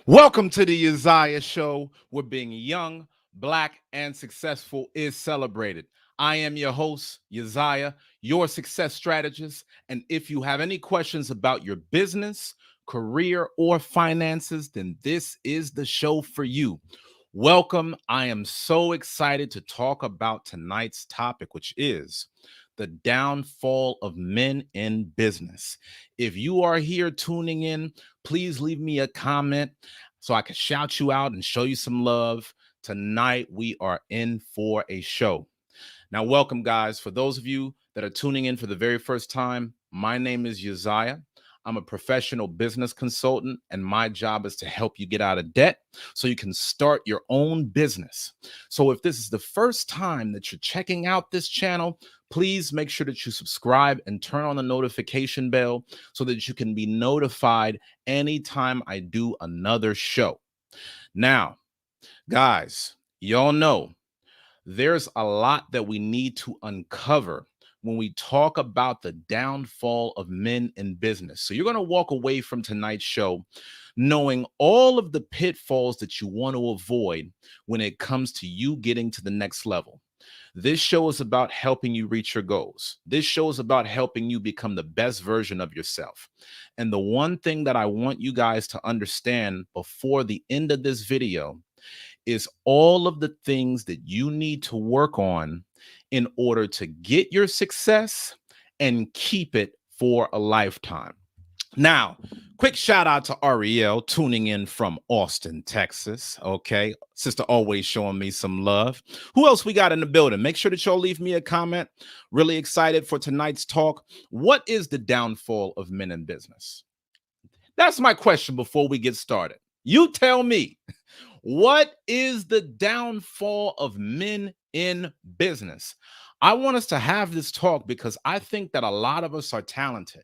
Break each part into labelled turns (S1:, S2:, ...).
S1: Welcome to the Uzziah Show, where being young, black, and successful is celebrated. I am your host, Uzziah, your success strategist. And if you have any questions about your business, career, or finances, then this is the show for you. Welcome. I am so excited to talk about tonight's topic, which is the downfall of men in business. If you are here tuning in, please leave me a comment so I can shout you out and show you some love. Tonight, we are in for a show. Now, welcome, guys. For those of you that are tuning in for the very first time, my name is Uzziah. I'm a professional business consultant, and my job is to help you get out of debt so you can start your own business. So if this is the first time that you're checking out this channel, please make sure that you subscribe and turn on the notification bell so that you can be notified anytime I do another show. Now, guys, y'all know there's a lot that we need to uncover when we talk about the downfall of men in business. So you're going to walk away from tonight's show knowing all of the pitfalls that you want to avoid when it comes to you getting to the next level. This show is about helping you reach your goals. This show is about helping you become the best version of yourself. And the one thing that I want you guys to understand before the end of this video is all of the things that you need to work on in order to get your success and keep it for a lifetime. Now, Quick shout out to Ariel tuning in from Austin, Texas. Okay. Sister always showing me some love. Who else we got in the building? Make sure that y'all leave me a comment. Really excited for tonight's talk. What is the downfall of men in business? That's my question before we get started. You tell me, what is the downfall of men in business? I want us to have this talk because I think that a lot of us are talented,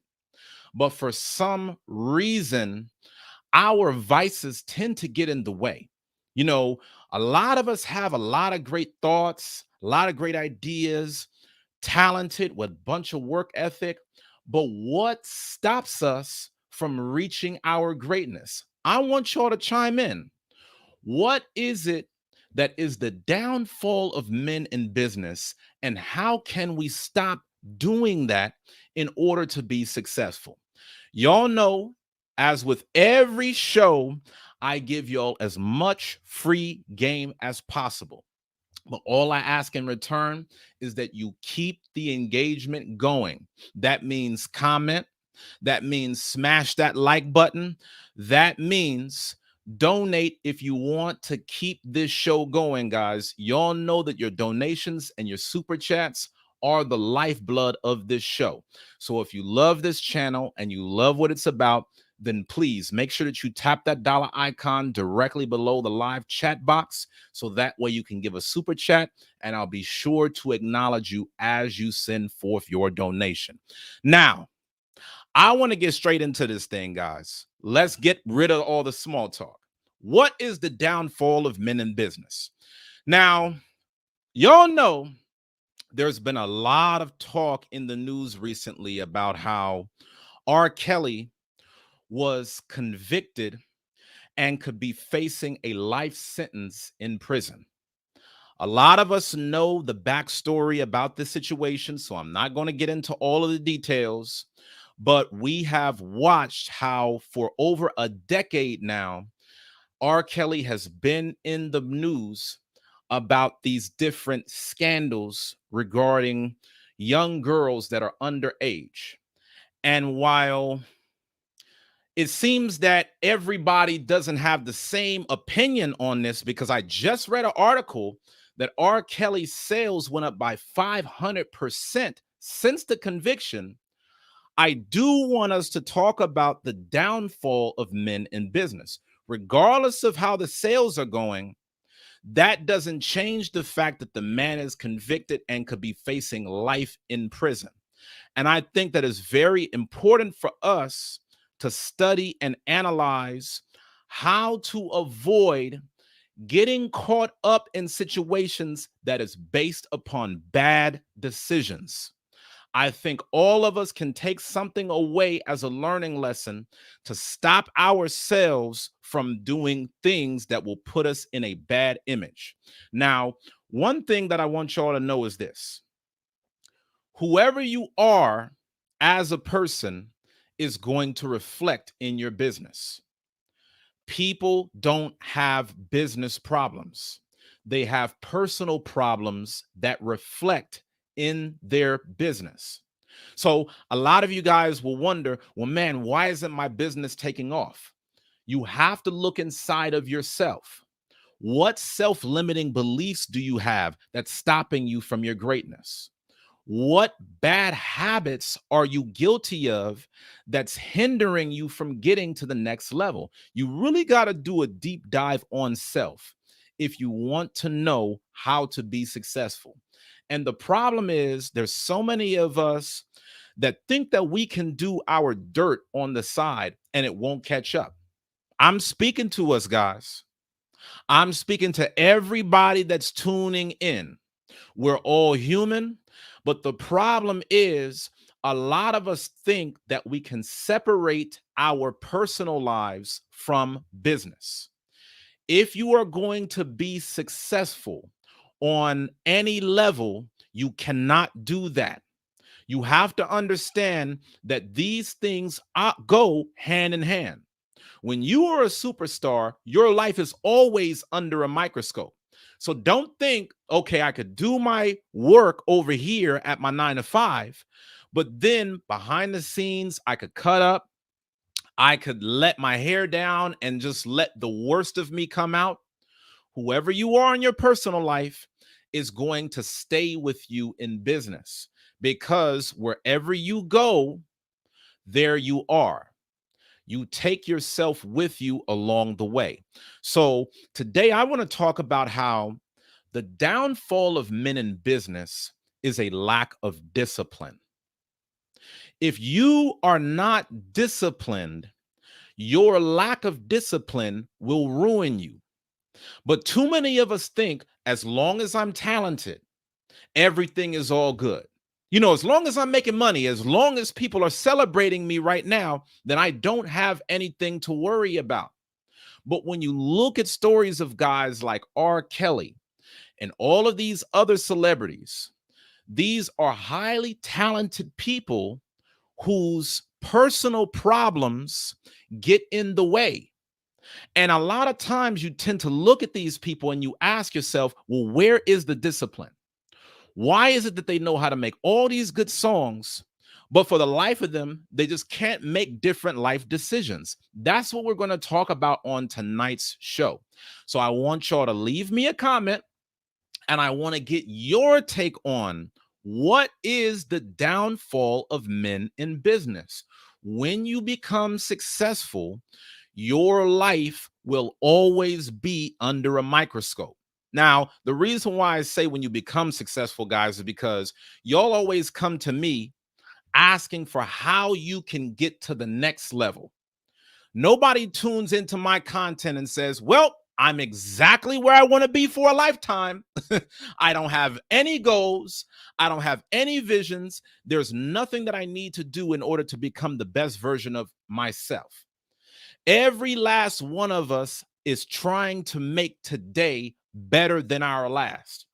S1: but for some reason, our vices tend to get in the way. You know, a lot of us have a lot of great thoughts, a lot of great ideas, talented with a bunch of work ethic, but what stops us from reaching our greatness? I want y'all to chime in. What is it that is the downfall of men in business, and how can we stop doing that in order to be successful? Y'all know, as with every show, I give y'all as much free game as possible. But all I ask in return is that you keep the engagement going. That means comment. That means smash that like button. That means donate if you want to keep this show going, guys. Y'all know that your donations and your super chats are the lifeblood of this show. So if you love this channel and you love what it's about, then please make sure that you tap that dollar icon directly below the live chat box so that way you can give a super chat and I'll be sure to acknowledge you as you send forth your donation. Now, I want to get straight into this thing, guys. Let's get rid of all the small talk. What is the downfall of men in business? Now, y'all know there's been a lot of talk in the news recently about how R. Kelly was convicted and could be facing a life sentence in prison. A lot of us know the backstory about this situation, so I'm not going to get into all of the details, but we have watched how for over a decade now, R. Kelly has been in the news about these different scandals regarding young girls that are underage. And while it seems that everybody doesn't have the same opinion on this, because I just read an article that R. Kelly's sales went up by 500% since the conviction. I do want us to talk about the downfall of men in business. Regardless of how the sales are going, that doesn't change the fact that the man is convicted and could be facing life in prison. And I think that is very important for us to study and analyze how to avoid getting caught up in situations that is based upon bad decisions. I think all of us can take something away as a learning lesson to stop ourselves from doing things that will put us in a bad image. Now, one thing that I want y'all to know is this: whoever you are as a person is going to reflect in your business. People don't have business problems. They have personal problems that reflect in their business. So a lot of you guys will wonder, well, man, why isn't my business taking off? You have to look inside of yourself. What self-limiting beliefs do you have that's stopping you from your greatness? What bad habits are you guilty of that's hindering you from getting to the next level? You really got to do a deep dive on self if you want to know how to be successful. And the problem is, there's so many of us that think that we can do our dirt on the side and it won't catch up. I'm speaking to us, guys. I'm speaking to everybody that's tuning in. We're all human, but the problem is a lot of us think that we can separate our personal lives from business. If you are going to be successful on any level, you cannot do that. You have to understand that these things go hand in hand. When you are a superstar, your life is always under a microscope. So don't think, okay, I could do my work over here at my 9 to 5, but then behind the scenes, I could cut up, I could let my hair down and just let the worst of me come out. Whoever you are in your personal life is going to stay with you in business, because wherever you go, there you are. You take yourself with you along the way. So today I want to talk about how the downfall of men in business is a lack of discipline. If you are not disciplined, your lack of discipline will ruin you. But too many of us think as long as I'm talented, everything is all good. As long as I'm making money, as long as people are celebrating me right now, then I don't have anything to worry about. But when you look at stories of guys like R. Kelly and all of these other celebrities, these are highly talented people whose personal problems get in the way. And a lot of times you tend to look at these people and you ask yourself, well, where is the discipline? Why is it that they know how to make all these good songs, but for the life of them, they just can't make different life decisions? That's what we're going to talk about on tonight's show. So I want y'all to leave me a comment, and I want to get your take on what is the downfall of men in business. When you become successful, your life will always be under a microscope. Now, the reason why I say when you become successful, guys, is because y'all always come to me asking for how you can get to the next level. Nobody tunes into my content and says, well, I'm exactly where I want to be for a lifetime. I don't have any goals. I don't have any visions. There's nothing that I need to do in order to become the best version of myself. Every last one of us is trying to make today better than our last.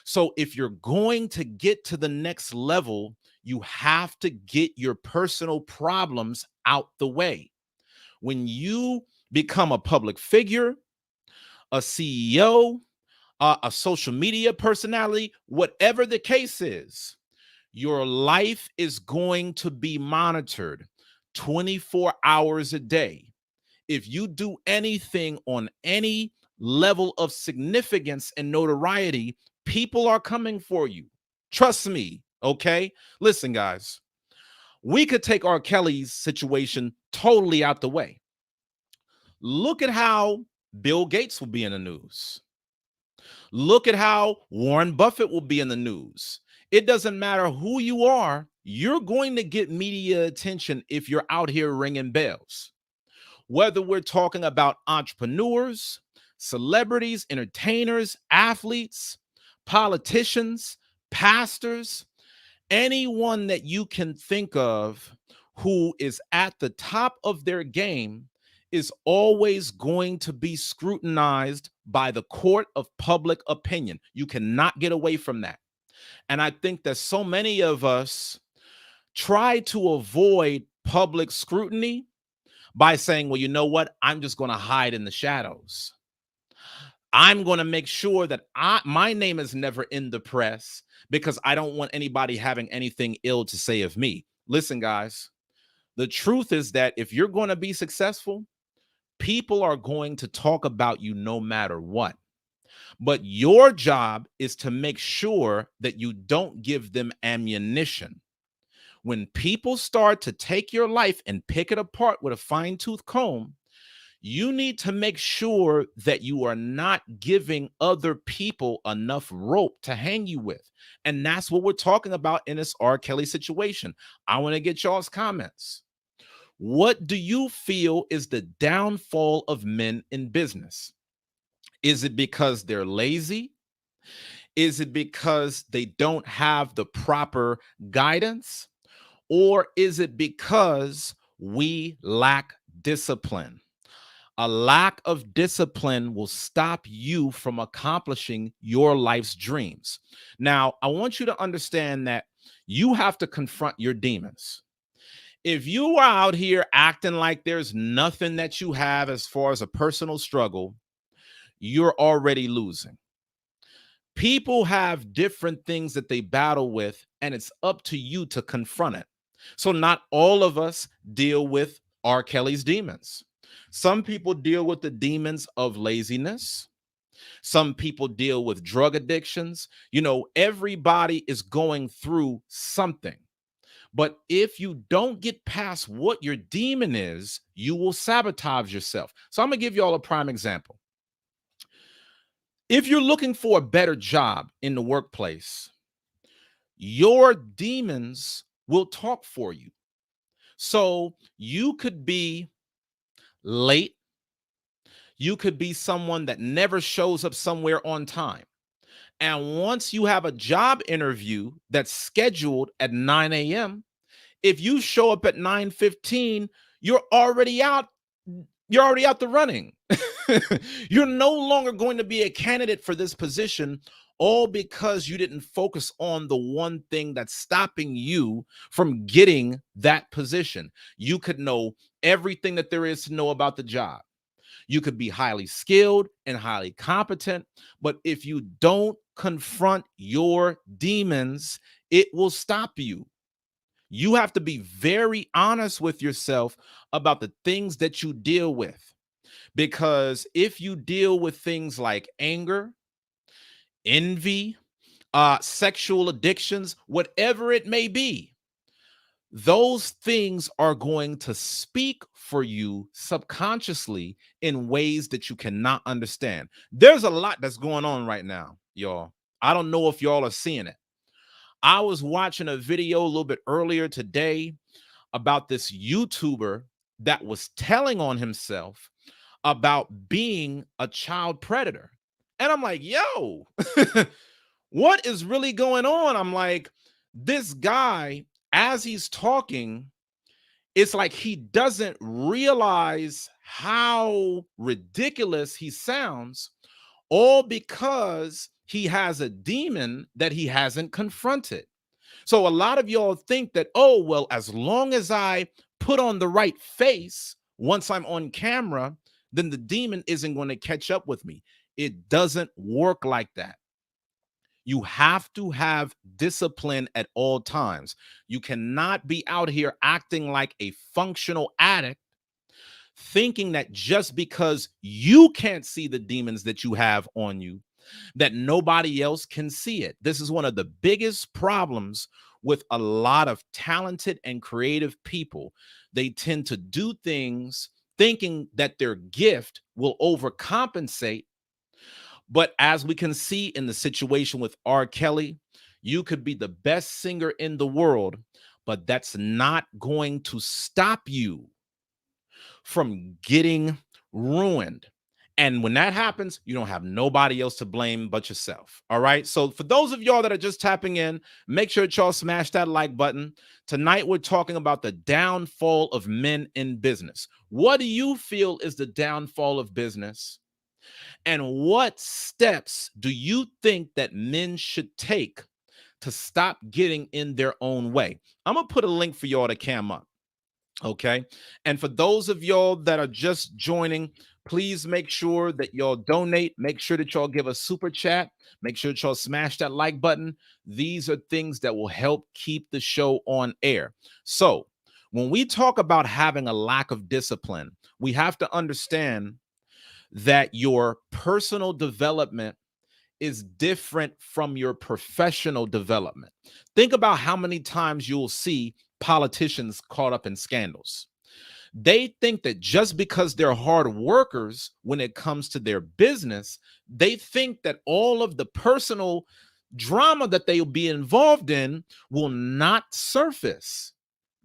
S1: So if you're going to get to the next level, you have to get your personal problems out the way. When you become a public figure, a CEO, a social media personality, whatever the case is, your life is going to be monitored 24 hours a day. If you do anything on any level of significance and notoriety, people are coming for you. Trust me, okay? Listen, guys, we could take R. Kelly's situation totally out the way. Look at how Bill Gates will be in the news. Look at how Warren Buffett will be in the news. It doesn't matter who you are, you're going to get media attention if you're out here ringing bells. Whether we're talking about entrepreneurs, celebrities, entertainers, athletes, politicians, pastors, anyone that you can think of who is at the top of their game is always going to be scrutinized by the court of public opinion. You cannot get away from that. And I think that so many of us try to avoid public scrutiny by saying, well, you know what? I'm just going to hide in the shadows. I'm going to make sure that my name is never in the press because I don't want anybody having anything ill to say of me. Listen, guys, the truth is that if you're going to be successful, people are going to talk about you no matter what. But your job is to make sure that you don't give them ammunition. When people start to take your life and pick it apart with a fine-tooth comb, you need to make sure that you are not giving other people enough rope to hang you with. And that's what we're talking about in this R. Kelly situation. I want to get y'all's comments. What do you feel is the downfall of men in business? Is it because they're lazy? Is it because they don't have the proper guidance? Or is it because we lack discipline? A lack of discipline will stop you from accomplishing your life's dreams. Now, I want you to understand that you have to confront your demons. If you are out here acting like there's nothing that you have as far as a personal struggle, you're already losing. People have different things that they battle with, and it's up to you to confront it. So, not all of us deal with R. Kelly's demons. Some people deal with the demons of laziness. Some people deal with drug addictions. Everybody is going through something. But if you don't get past what your demon is, you will sabotage yourself. So I'm going to give you all a prime example. If you're looking for a better job in the workplace, your demons will talk for you. So you could be late. You could be someone that never shows up somewhere on time. And once you have a job interview that's scheduled at 9 a.m., if you show up at 9:15, you're already out. You're already out the running. You're no longer going to be a candidate for this position, all because you didn't focus on the one thing that's stopping you from getting that position. You could know everything that there is to know about the job. You could be highly skilled and highly competent, but if you don't confront your demons, it will stop you. You have to be very honest with yourself about the things that you deal with. Because if you deal with things like anger, envy, sexual addictions, whatever it may be, those things are going to speak for you subconsciously in ways that you cannot understand. There's a lot that's going on right now, y'all. I don't know if y'all are seeing it. I was watching a video a little bit earlier today about this YouTuber that was telling on himself about being a child predator. And I'm like, yo, what is really going on? I'm like, this guy, as he's talking, it's like he doesn't realize how ridiculous he sounds, all because he has a demon that he hasn't confronted. So a lot of y'all think that, oh, well, as long as I put on the right face once I'm on camera, then the demon isn't going to catch up with me. It doesn't work like that. You have to have discipline at all times. You cannot be out here acting like a functional addict, thinking that just because you can't see the demons that you have on you, that nobody else can see it. This is one of the biggest problems with a lot of talented and creative people. They tend to do things thinking that their gift will overcompensate. But as we can see in the situation with R. Kelly, you could be the best singer in the world, but that's not going to stop you from getting ruined. And when that happens, you don't have nobody else to blame but yourself. All right. So for those of y'all that are just tapping in, make sure that y'all smash that like button. Tonight, we're talking about the downfall of men in business. What do you feel is the downfall of business? And what steps do you think that men should take to stop getting in their own way? I'm going to put a link for y'all to cam up. Okay. And for those of y'all that are just joining, please make sure that y'all donate. Make sure that y'all give a super chat. Make sure that y'all smash that like button. These are things that will help keep the show on air. So when we talk about having a lack of discipline, we have to understand that your personal development is different from your professional development. Think about how many times you'll see politicians caught up in scandals. They think that just because they're hard workers when it comes to their business, they think that all of the personal drama that they'll be involved in will not surface.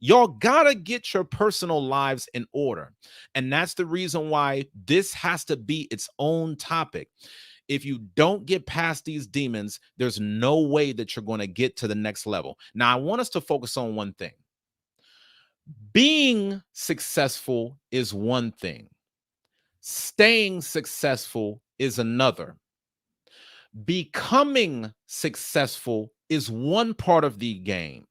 S1: Y'all gotta get your personal lives in order. And that's the reason why this has to be its own topic. If you don't get past these demons, there's no way that you're going to get to the next level. Now, I want us to focus on one thing. Being successful is one thing. Staying successful is another. Becoming successful is one part of the game.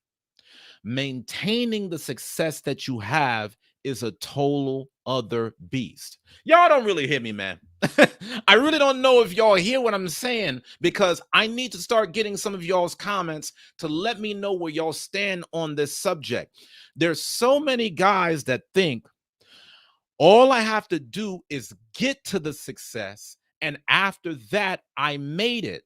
S1: Maintaining the success that you have is a total other beast. Y'all don't really hear me, man. I really don't know if y'all hear what I'm saying, because I need to start getting some of y'all's comments to let me know where y'all stand on this subject. There's so many guys that think All I have to do is get to the success. And after that, I made it.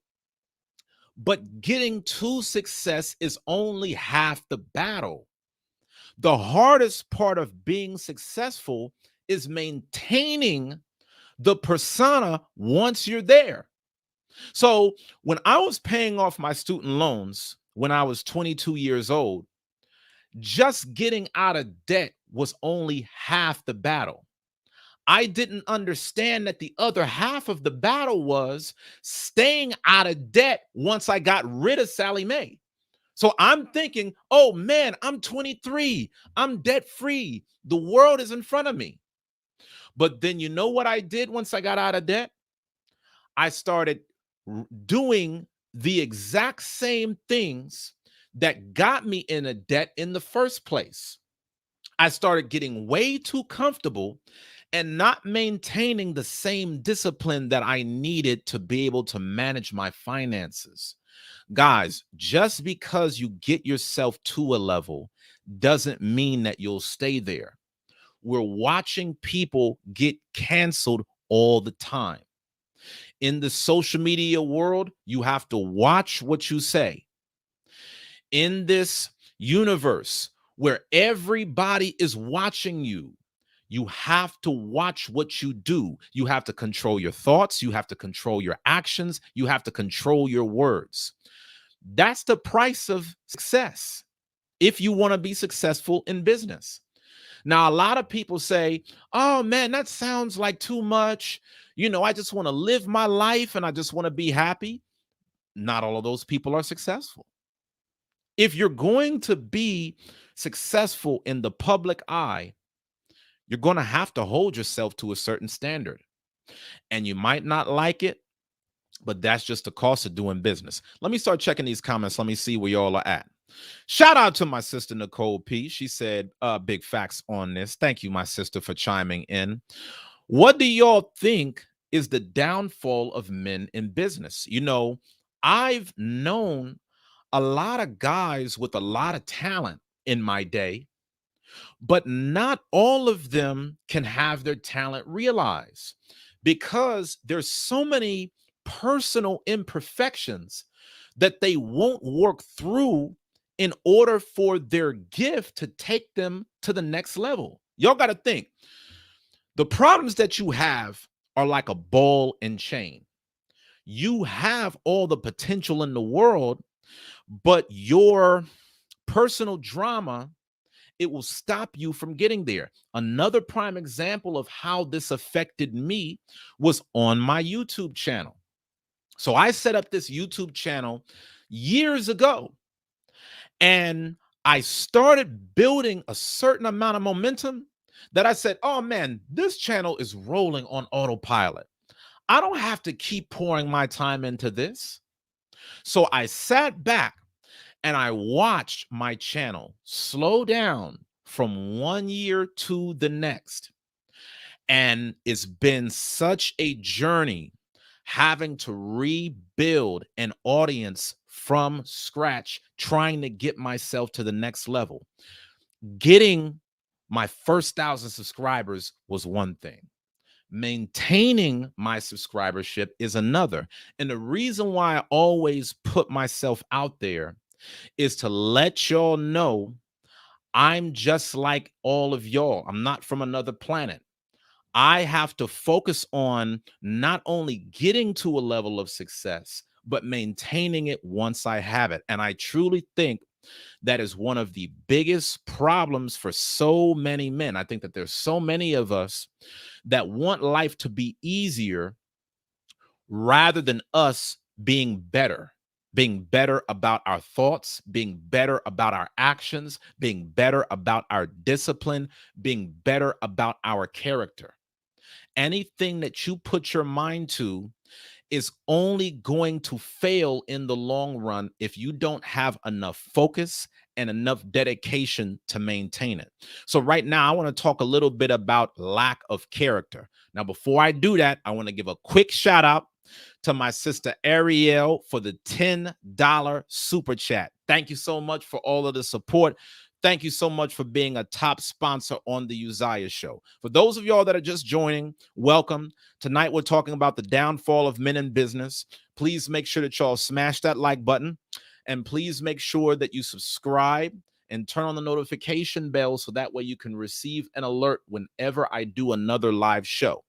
S1: But getting to success is only half the battle. The hardest part of being successful is maintaining the persona once you're there. So when I was paying off my student loans when I was 22 years old, just getting out of debt was only half the battle. I didn't understand that the other half of the battle was staying out of debt once I got rid of Sally Mae. So I'm thinking, oh man, I'm 23. I'm debt free. The world is in front of me. But then you know what I did once I got out of debt? I started doing the exact same things that got me in a debt in the first place. I started getting way too comfortable and not maintaining the same discipline that I needed to be able to manage my finances. Guys, just because you get yourself to a level doesn't mean that you'll stay there. We're watching people get canceled all the time. In the social media world, you have to watch what you say. In this universe where everybody is watching you, you have to watch what you do. You have to control your thoughts. You have to control your actions. You have to control your words. That's the price of success if you want to be successful in business. Now, a lot of people say, oh man, that sounds like too much. I just want to live my life and I just want to be happy. Not all of those people are successful. If you're going to be successful in the public eye, you're going to have to hold yourself to a certain standard. And you might not like it, but that's just the cost of doing business. Let me start checking these comments. Let me see where y'all are at. Shout out to my sister, Nicole P. She said, big facts on this. Thank you, my sister, for chiming in. What do y'all think is the downfall of men in business? I've known a lot of guys with a lot of talent in my day, but not all of them can have their talent realized because there's so many personal imperfections that they won't work through in order for their gift to take them to the next level. Y'all got to think the problems that you have are like a ball and chain. You have all the potential in the world, but your personal drama, it will stop you from getting there. Another prime example of how this affected me was on my YouTube channel. So I set up this YouTube channel years ago, and I started building a certain amount of momentum that I said, oh man, this channel is rolling on autopilot. I don't have to keep pouring my time into this. So I sat back and I watched my channel slow down from 1 year to the next. And it's been such a journey having to rebuild an audience from scratch, trying to get myself to the next level. Getting my first 1,000 subscribers was one thing. Maintaining my subscribership is another. And the reason why I always put myself out there is to let y'all know I'm just like all of y'all. I'm not from another planet. I have to focus on not only getting to a level of success, but maintaining it once I have it. And I truly think that is one of the biggest problems for so many men. I think that there's so many of us that want life to be easier rather than us being better about our thoughts, being better about our actions, being better about our discipline, being better about our character. Anything that you put your mind to is only going to fail in the long run if you don't have enough focus and enough dedication to maintain it. So right now, I want to talk a little bit about lack of character. Now, before I do that, I want to give a quick shout out to my sister Ariel for the $10 super chat. Thank you so much for all of the support. thank you so much for being a top sponsor on the Uzziah Show. For those of y'all that are just joining, welcome. Tonight we're talking about the downfall of men in business. Please make sure that y'all smash that like button, and please make sure that you subscribe and turn on the notification bell so that way you can receive an alert whenever I do another live show.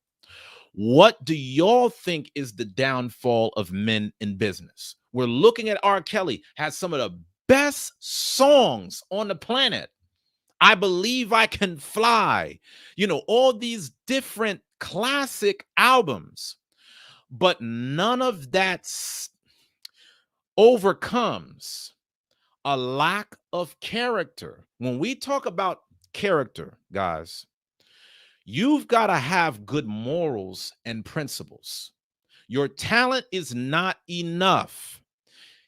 S1: What do y'all think is the downfall of men in business? We're looking at R. Kelly, has some of the best songs on the planet. I Believe I Can Fly, all these different classic albums, but none of that overcomes a lack of character. When we talk about character, guys, you've got to have good morals and principles. Your talent is not enough.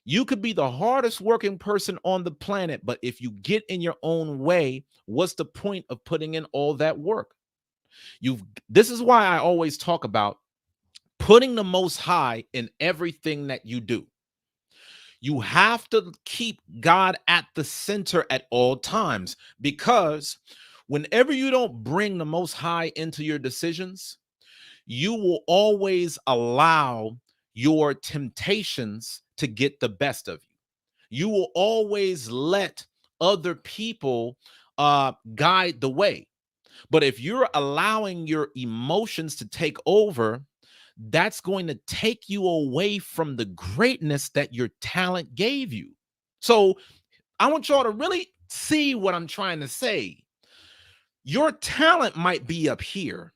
S1: You could be the hardest working person on the planet, but if you get in your own way, what's the point of putting in all that work? This is why I always talk about putting the Most High in everything that you do. You have to keep God at the center at all times, because whenever you don't bring the Most High into your decisions, you will always allow your temptations to get the best of you. You will always let other people guide the way. But if you're allowing your emotions to take over, that's going to take you away from the greatness that your talent gave you. So I want y'all to really see what I'm trying to say. Your talent might be up here.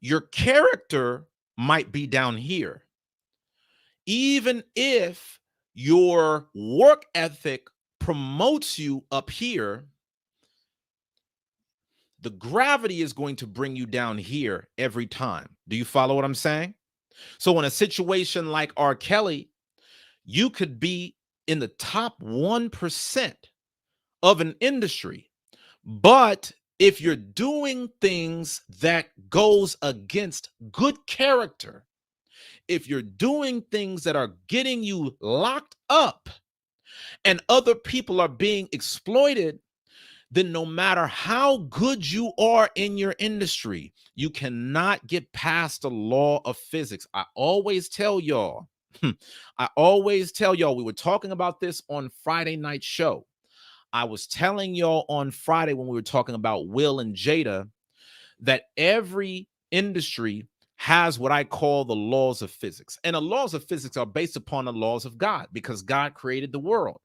S1: Your character might be down here. Even if your work ethic promotes you up here, the gravity is going to bring you down here every time. Do you follow what I'm saying? So in a situation like R. Kelly, you could be in the top 1% of an industry, but if you're doing things that goes against good character, if you're doing things that are getting you locked up and other people are being exploited, then no matter how good you are in your industry, you cannot get past the law of physics. I always tell y'all, we were talking about this on Friday night show. I was telling y'all on Friday when we were talking about Will and Jada that every industry has what I call the laws of physics. And the laws of physics are based upon the laws of God, because God created the world.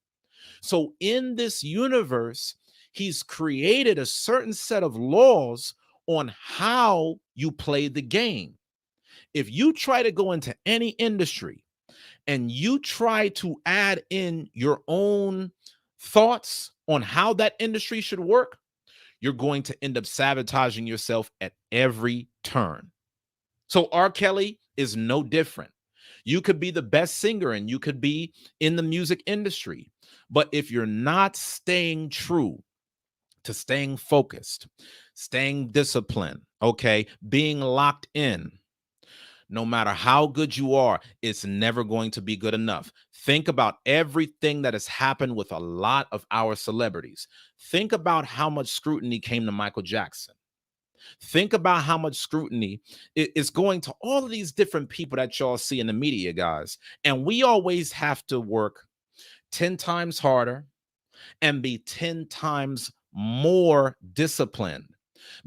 S1: So in this universe, he's created a certain set of laws on how you play the game. If you try to go into any industry and you try to add in your own thoughts on how that industry should work, you're going to end up sabotaging yourself at every turn. So R. Kelly is no different. You could be the best singer and you could be in the music industry, but if you're not staying true to staying focused, staying disciplined, okay, being locked in, no matter how good you are, it's never going to be good enough. Think about everything that has happened with a lot of our celebrities. Think about how much scrutiny came to Michael Jackson. Think about how much scrutiny is going to all of these different people that y'all see in the media, guys. And we always have to work 10 times harder and be 10 times more disciplined,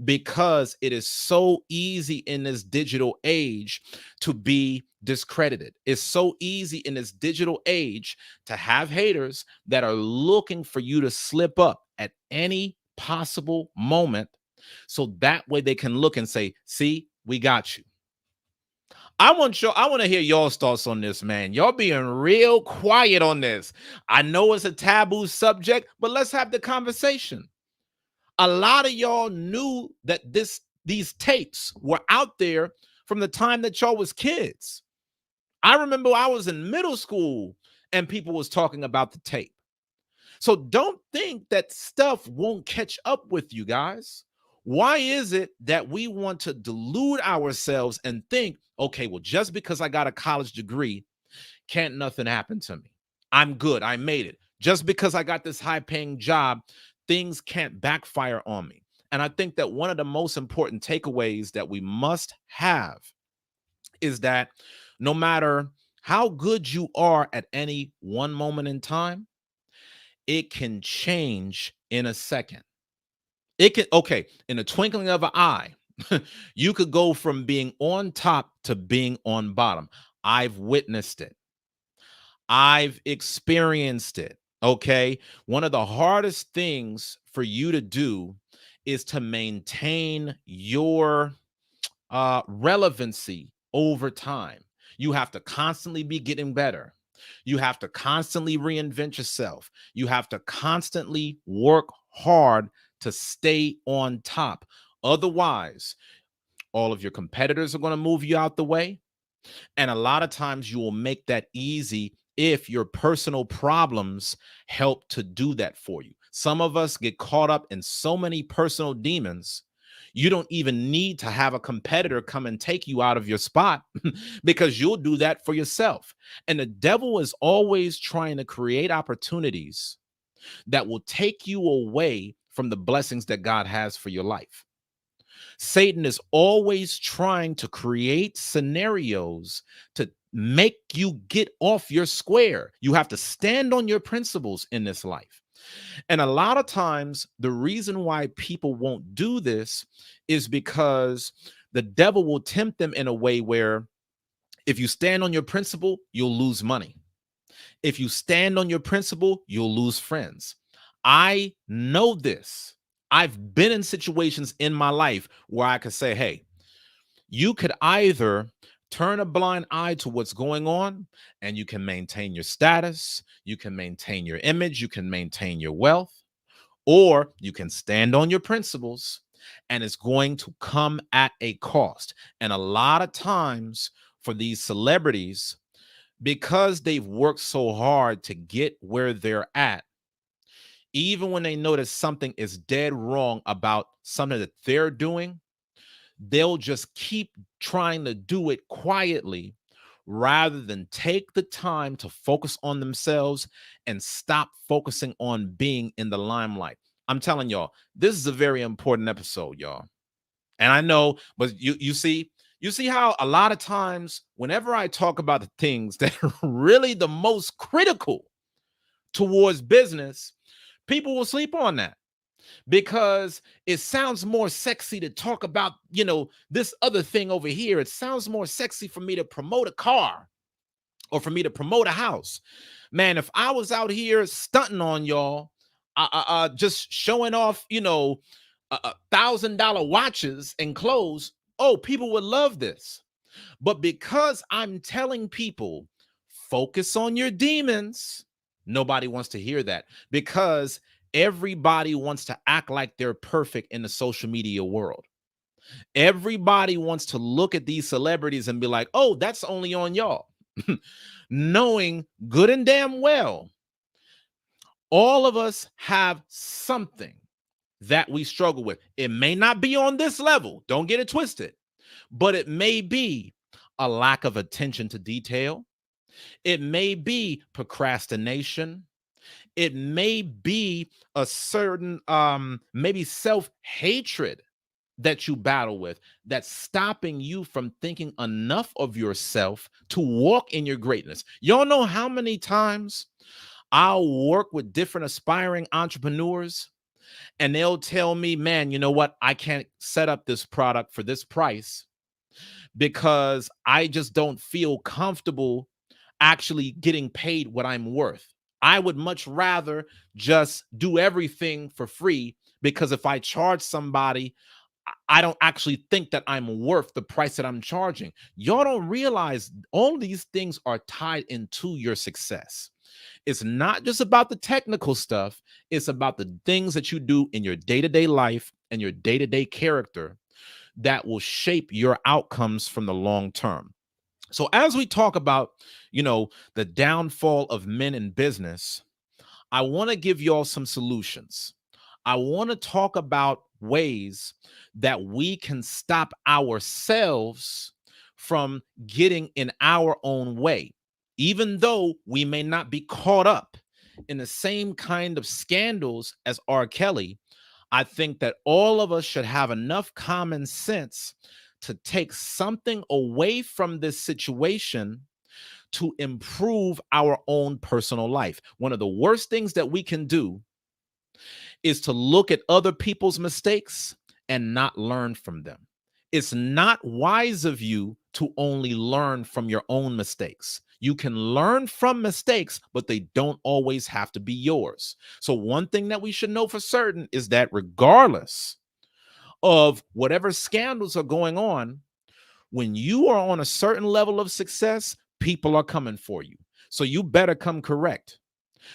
S1: because it is so easy in this digital age to be discredited. It's so easy in this digital age to have haters that are looking for you to slip up at any possible moment, so that way they can look and say, see, we got you. I want to hear y'all's thoughts on this, man. Y'all being real quiet on this. I know it's a taboo subject, but let's have the conversation. A lot of y'all knew that these tapes were out there from the time that y'all was kids. I remember I was in middle school and people was talking about the tape. So don't think that stuff won't catch up with you guys. Why is it that we want to delude ourselves and think, okay, well, just because I got a college degree, can't nothing happen to me? I'm good. I made it. Just because I got this high paying job, things can't backfire on me. And I think that one of the most important takeaways that we must have is that no matter how good you are at any one moment in time, it can change in a second. It can, okay, in the twinkling of an eye, you could go from being on top to being on bottom. I've witnessed it. I've experienced it. Okay. One of the hardest things for you to do is to maintain your relevancy over time. You have to constantly be getting better. You have to constantly reinvent yourself. You have to constantly work hard to stay on top. Otherwise, all of your competitors are going to move you out the way. And a lot of times you will make that easy if your personal problems help to do that for you. Some of us get caught up in so many personal demons. You don't even need to have a competitor come and take you out of your spot because you'll do that for yourself. And the devil is always trying to create opportunities that will take you away from the blessings that God has for your life. Satan is always trying to create scenarios to make you get off your square. You have to stand on your principles in this life. And a lot of times, the reason why people won't do this is because the devil will tempt them in a way where if you stand on your principle, you'll lose money. If you stand on your principle, you'll lose friends. I know this. I've been in situations in my life where I could say, hey, you could either turn a blind eye to what's going on and you can maintain your status, you can maintain your image, you can maintain your wealth, or you can stand on your principles and it's going to come at a cost. And a lot of times for these celebrities, because they've worked so hard to get where they're at, even when they notice something is dead wrong about something that they're doing, they'll just keep trying to do it quietly rather than take the time to focus on themselves and stop focusing on being in the limelight. I'm telling y'all, this is a very important episode, y'all. And I know, but you see how a lot of times whenever I talk about the things that are really the most critical towards business, people will sleep on that because it sounds more sexy to talk about, this other thing over here. It sounds more sexy for me to promote a car or for me to promote a house. Man, if I was out here stunting on y'all, just showing off, $1,000 watches and clothes, oh, people would love this. But because I'm telling people, focus on your demons, nobody wants to hear that because everybody wants to act like they're perfect in the social media world. Everybody wants to look at these celebrities and be like, oh, that's only on y'all. Knowing good and damn well, all of us have something that we struggle with. It may not be on this level, don't get it twisted, but it may be a lack of attention to detail. It may be procrastination. It may be a certain maybe self-hatred that you battle with that's stopping you from thinking enough of yourself to walk in your greatness. Y'all know how many times I'll work with different aspiring entrepreneurs and they'll tell me, man, you know what? I can't set up this product for this price because I just don't feel comfortable actually getting paid what I'm worth. I would much rather just do everything for free because if I charge somebody, I don't actually think that I'm worth the price that I'm charging. Y'all don't realize all these things are tied into your success. It's not just about the technical stuff, it's about the things that you do in your day to day life and your day to day character that will shape your outcomes from the long term. So, as we talk about, the downfall of men in business, I want to give y'all some solutions. I want to talk about ways that we can stop ourselves from getting in our own way, even though we may not be caught up in the same kind of scandals as R. Kelly, I think that all of us should have enough common sense to take something away from this situation to improve our own personal life. One of the worst things that we can do is to look at other people's mistakes and not learn from them. It's not wise of you to only learn from your own mistakes. You can learn from mistakes, but they don't always have to be yours. So, one thing that we should know for certain is that regardless of whatever scandals are going on, when you are on a certain level of success, people are coming for you. So, you better come correct.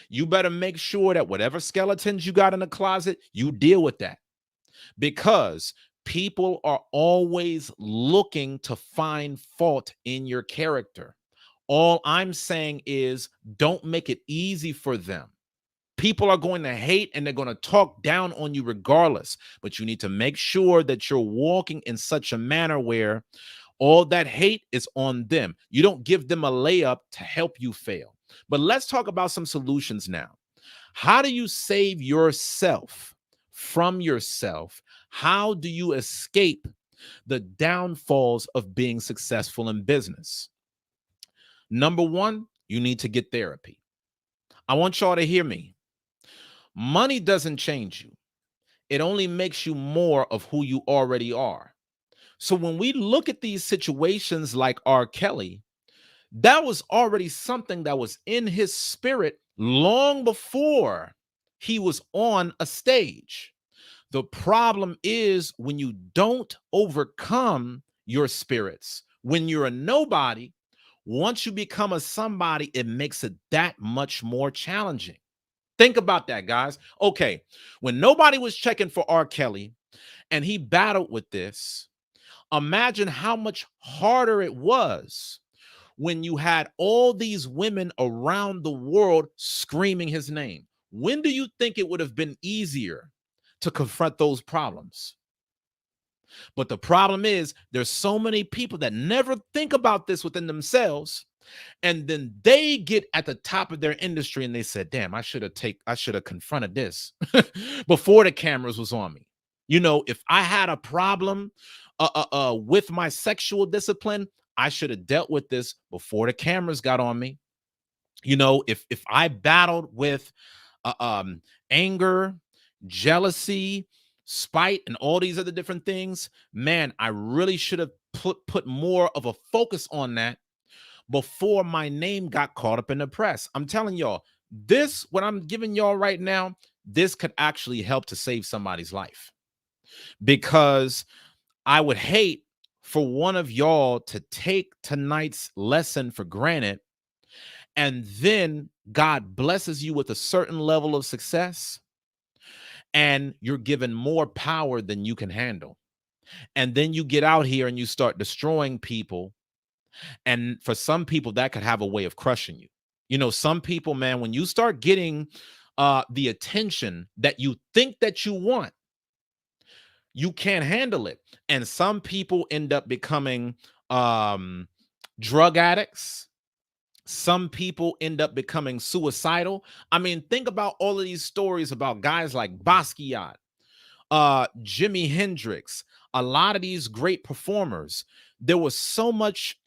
S1: You better make sure that whatever skeletons you got in the closet, you deal with that, because people are always looking to find fault in your character. All I'm saying is don't make it easy for them. People are going to hate and they're going to talk down on you regardless, but you need to make sure that you're walking in such a manner where all that hate is on them. You don't give them a layup to help you fail. But let's talk about some solutions now. How do you save yourself from yourself? How do you escape the downfalls of being successful in business? Number one, you need to get therapy. I want y'all to hear me. Money doesn't change you, it only makes you more of who you already are. So when we look at these situations like R. Kelly, that was already something that was in his spirit long before he was on a stage. The problem is when you don't overcome your spirits, when you're a nobody, once you become a somebody, it makes it that much more challenging. Think about that, guys. Okay, when nobody was checking for R. Kelly and he battled with this, imagine how much harder it was when you had all these women around the world screaming his name. When do you think it would have been easier to confront those problems? But the problem is there's so many people that never think about this within themselves, and then they get at the top of their industry and they said, damn, I should have confronted this before the cameras was on me. You know, if I had a problem with my sexual discipline, I should have dealt with this before the cameras got on me. You know, if I battled with uh, um anger, jealousy, spite, and all these other different things, man, I really should have put more of a focus on that before my name got caught up in the press. I'm telling y'all, this, what I'm giving y'all right now, this could actually help to save somebody's life, because I would hate for one of y'all to take tonight's lesson for granted, and then God blesses you with a certain level of success and you're given more power than you can handle. And then you get out here and you start destroying people. And for some people, that could have a way of crushing you. You know, some people, man, when you start getting the attention that you think that you want, you can't handle it. And some people end up becoming drug addicts. Some people end up becoming suicidal. I mean, think about all of these stories about guys like Basquiat, Jimi Hendrix, a lot of these great performers. There was so much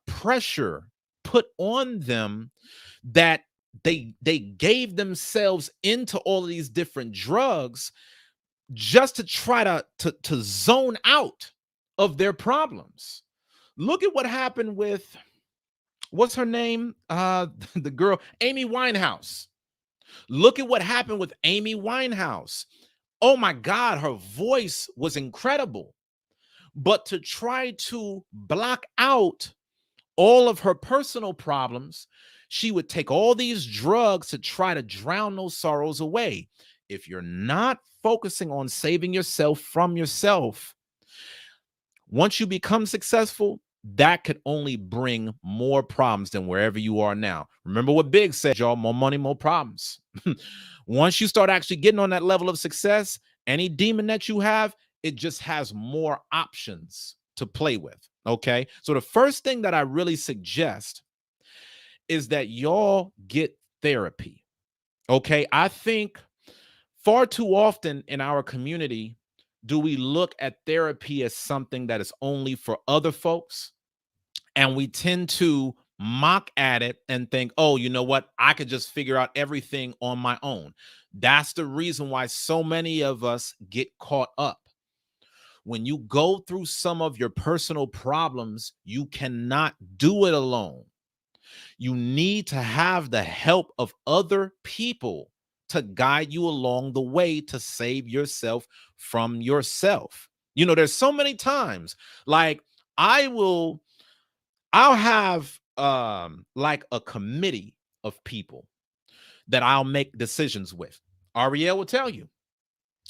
S1: pressure put on them that they gave themselves into all of these different drugs just to try to zone out of their problems. Look at what happened with, what's her name? The girl, Amy Winehouse. Look at what happened with Amy Winehouse. Oh my God, her voice was incredible. But to try to block out all of her personal problems, she would take all these drugs to try to drown those sorrows away. If you're not focusing on saving yourself from yourself, once you become successful, that could only bring more problems than wherever you are now. Remember what Big said, y'all, more money, more problems. Once you start actually getting on that level of success, any demon that you have, it just has more options to play with. Okay. So the first thing that I really suggest is that y'all get therapy. Okay. I think far too often in our community do we look at therapy as something that is only for other folks, and we tend to mock at it and think, oh, you know what? I could just figure out everything on my own. That's the reason why so many of us get caught up. When you go through some of your personal problems, you cannot do it alone. You need to have the help of other people to guide you along the way to save yourself from yourself. There's so many times like I will I'll have like a committee of people that I'll make decisions with. Ariel will tell you.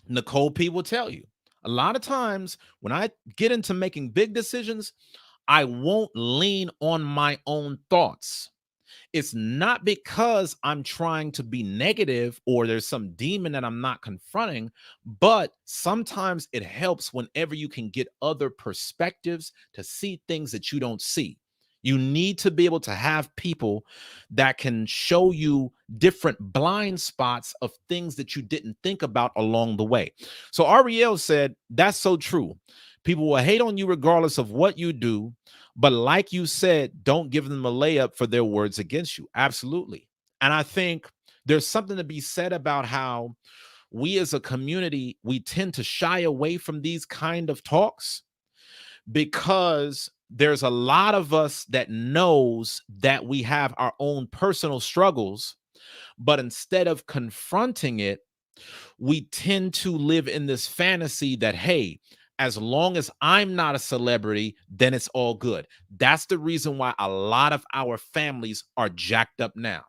S1: Nicole P will tell you. A lot of times when I get into making big decisions, I won't lean on my own thoughts. It's not because I'm trying to be negative or there's some demon that I'm not confronting, but sometimes it helps whenever you can get other perspectives to see things that you don't see. You need to be able to have people that can show you different blind spots of things that you didn't think about along the way. So Ariel said, that's so true. People will hate on you regardless of what you do, but like you said, don't give them a layup for their words against you. Absolutely. And I think there's something to be said about how we as a community, we tend to shy away from these kind of talks because there's a lot of us that knows that we have our own personal struggles, but instead of confronting it, we tend to live in this fantasy that, hey, as long as I'm not a celebrity, then it's all good. That's the reason why a lot of our families are jacked up now.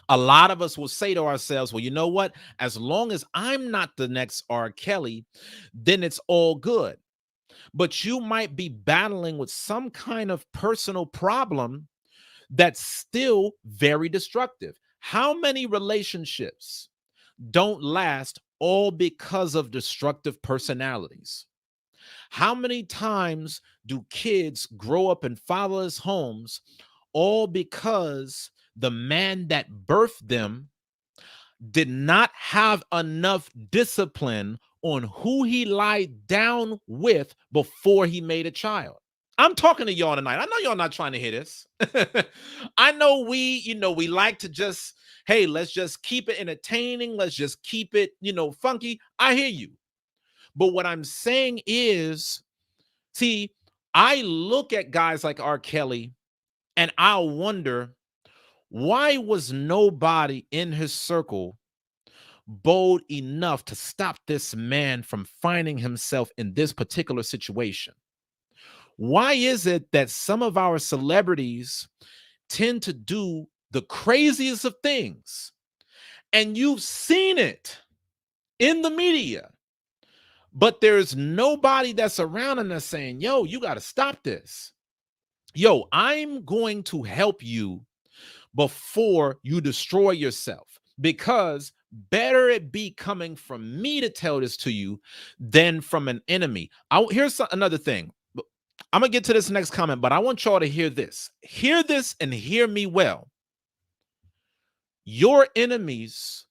S1: A lot of us will say to ourselves, well, you know what? As long as I'm not the next R. Kelly, then it's all good. But you might be battling with some kind of personal problem that's still very destructive. How many relationships don't last all because of destructive personalities? How many times do kids grow up in fatherless homes all because the man that birthed them did not have enough discipline on who he lied down with before he made a child? I'm talking to y'all tonight. I know y'all not trying to hear this. I know we like to just, hey, let's just keep it entertaining. Let's just keep it, funky. I hear you. But what I'm saying is, see, I look at guys like R. Kelly and I'll wonder, why was nobody in his circle bold enough to stop this man from finding himself in this particular situation? Why is it that some of our celebrities tend to do the craziest of things? And you've seen it in the media, but there's nobody that's around and that's saying, yo, you got to stop this. Yo, I'm going to help you before you destroy yourself, because better it be coming from me to tell this to you than from an enemy. Here's another thing. I'm going to get to this next comment, but I want y'all to hear this. Hear this and hear me well. Your enemies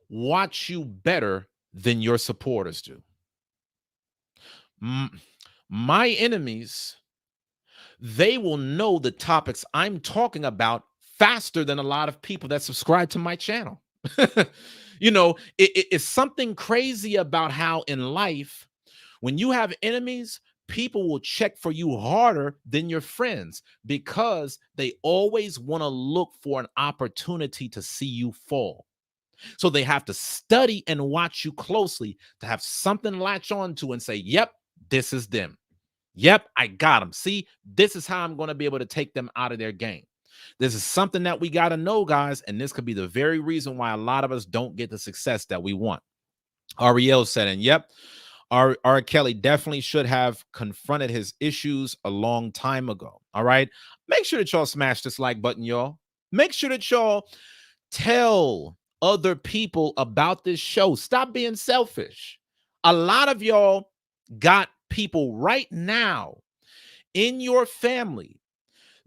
S1: watch you better than your supporters do. My enemies, they will know the topics I'm talking about faster than a lot of people that subscribe to my channel. It's something crazy about how in life, when you have enemies, people will check for you harder than your friends because they always want to look for an opportunity to see you fall. So they have to study and watch you closely to have something to latch on to and say, yep, this is them. Yep, I got them. See, this is how I'm going to be able to take them out of their game. This is something that we got to know, guys, and this could be the very reason why a lot of us don't get the success that we want. Ariel said, and yep, R. Kelly definitely should have confronted his issues a long time ago. All right. Make sure that y'all smash this like button, y'all. Make sure that y'all tell other people about this show. Stop being selfish. A lot of y'all got people right now in your family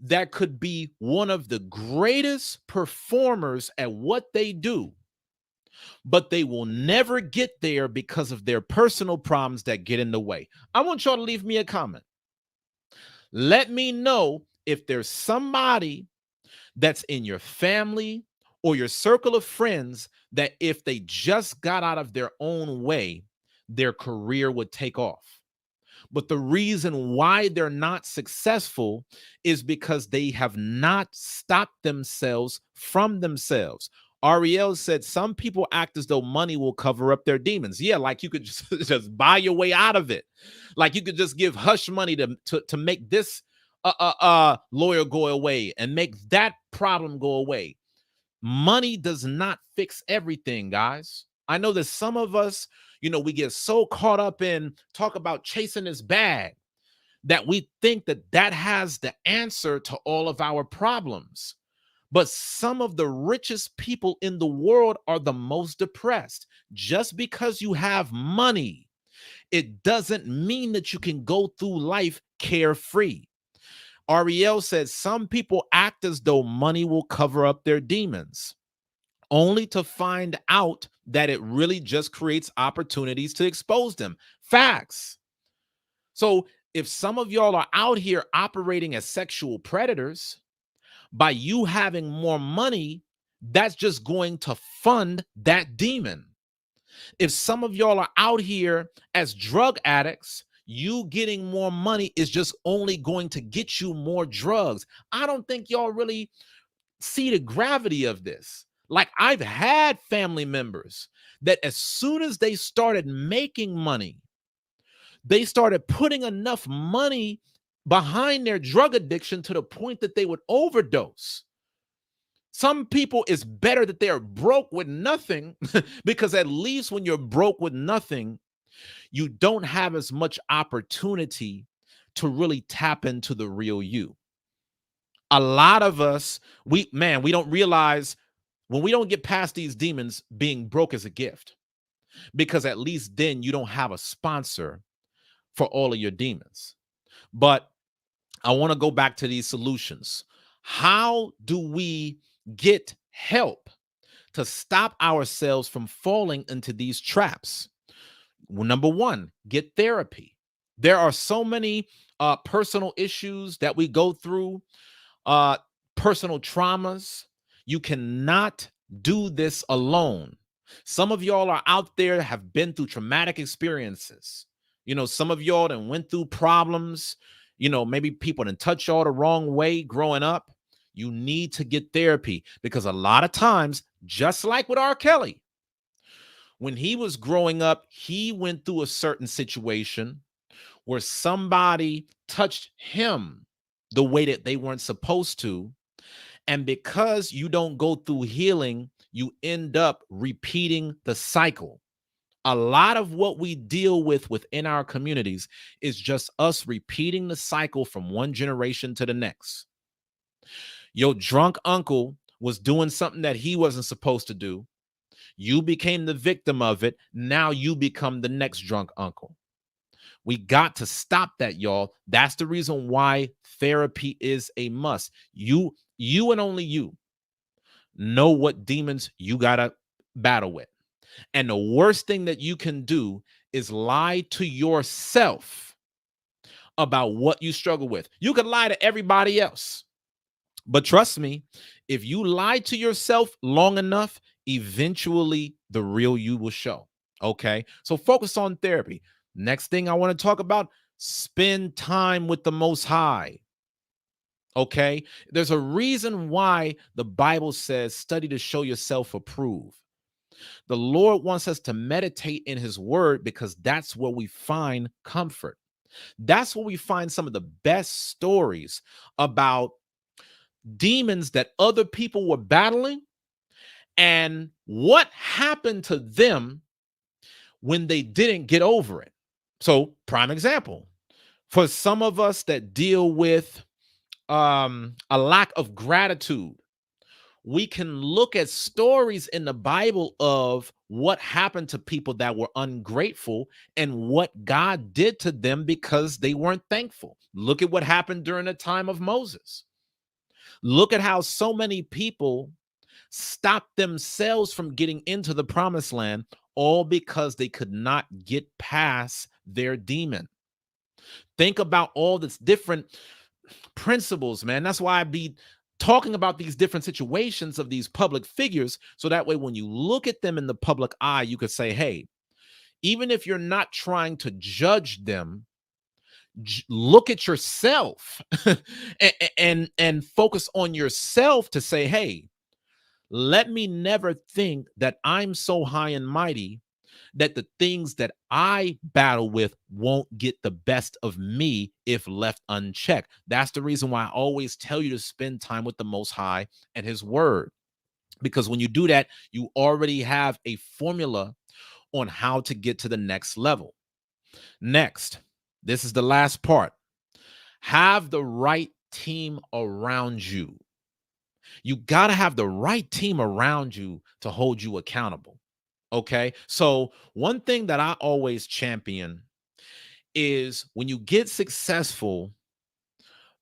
S1: that could be one of the greatest performers at what they do, but they will never get there because of their personal problems that get in the way. I want y'all to leave me a comment. Let me know if there's somebody that's in your family or your circle of friends that if they just got out of their own way, their career would take off. But the reason why they're not successful is because they have not stopped themselves from themselves. Ariel said some people act as though money will cover up their demons. Yeah, like you could just buy your way out of it. Like you could just give hush money to make this lawyer go away and make that problem go away. Money does not fix everything, guys. I know that some of us, we get so caught up in talk about chasing this bag that we think that that has the answer to all of our problems. But some of the richest people in the world are the most depressed. Just because you have money, it doesn't mean that you can go through life carefree. Ariel said some people act as though money will cover up their demons, only to find out that it really just creates opportunities to expose them. Facts. So if some of y'all are out here operating as sexual predators, by you having more money, that's just going to fund that demon. If some of y'all are out here as drug addicts, you getting more money is just only going to get you more drugs. I don't think y'all really see the gravity of this. Like, I've had family members that as soon as they started making money, they started putting enough money behind their drug addiction to the point that they would overdose. Some people, it's better that they're broke with nothing because at least when you're broke with nothing, you don't have as much opportunity to really tap into the real you. A lot of us, we don't realize when we don't get past these demons, being broke is a gift, because at least then you don't have a sponsor for all of your demons. But I want to go back to these solutions. How do we get help to stop ourselves from falling into these traps? Well, number one, get therapy. There are so many personal issues that we go through, personal traumas. You cannot do this alone. Some of y'all are out there have been through traumatic experiences. Some of y'all that went through problems. Maybe people didn't touch y'all the wrong way growing up. You need to get therapy, because a lot of times, just like with R. Kelly, when he was growing up, he went through a certain situation where somebody touched him the way that they weren't supposed to. And because you don't go through healing, you end up repeating the cycle. A lot of what we deal with within our communities is just us repeating the cycle from one generation to the next. Your drunk uncle was doing something that he wasn't supposed to do. You became the victim of it. Now you become the next drunk uncle. We got to stop that, y'all. That's the reason why therapy is a must. You and only you know what demons you got to battle with. And the worst thing that you can do is lie to yourself about what you struggle with. You can lie to everybody else, but trust me, if you lie to yourself long enough, eventually the real you will show. Okay, so focus on therapy. Next thing I want to talk about, spend time with the Most High. Okay, there's a reason why the Bible says study to show yourself approved. The Lord wants us to meditate in his word, because that's where we find comfort. That's where we find some of the best stories about demons that other people were battling and what happened to them when they didn't get over it. So, prime example, for some of us that deal with a lack of gratitude, we can look at stories in the Bible of what happened to people that were ungrateful and what God did to them because they weren't thankful. Look at what happened during the time of Moses. Look at how so many people stop themselves from getting into the promised land, all because they could not get past their demon. Think about all this different principles, man. That's why I be talking about these different situations of these public figures. So that way, when you look at them in the public eye, you could say, hey, even if you're not trying to judge them, look at yourself and focus on yourself to say, hey, let me never think that I'm so high and mighty that the things that I battle with won't get the best of me if left unchecked. That's the reason why I always tell you to spend time with the Most High and His Word. Because when you do that, you already have a formula on how to get to the next level. Next, this is the last part. Have the right team around you. You got to have the right team around you to hold you accountable. Okay. So, one thing that I always champion is when you get successful,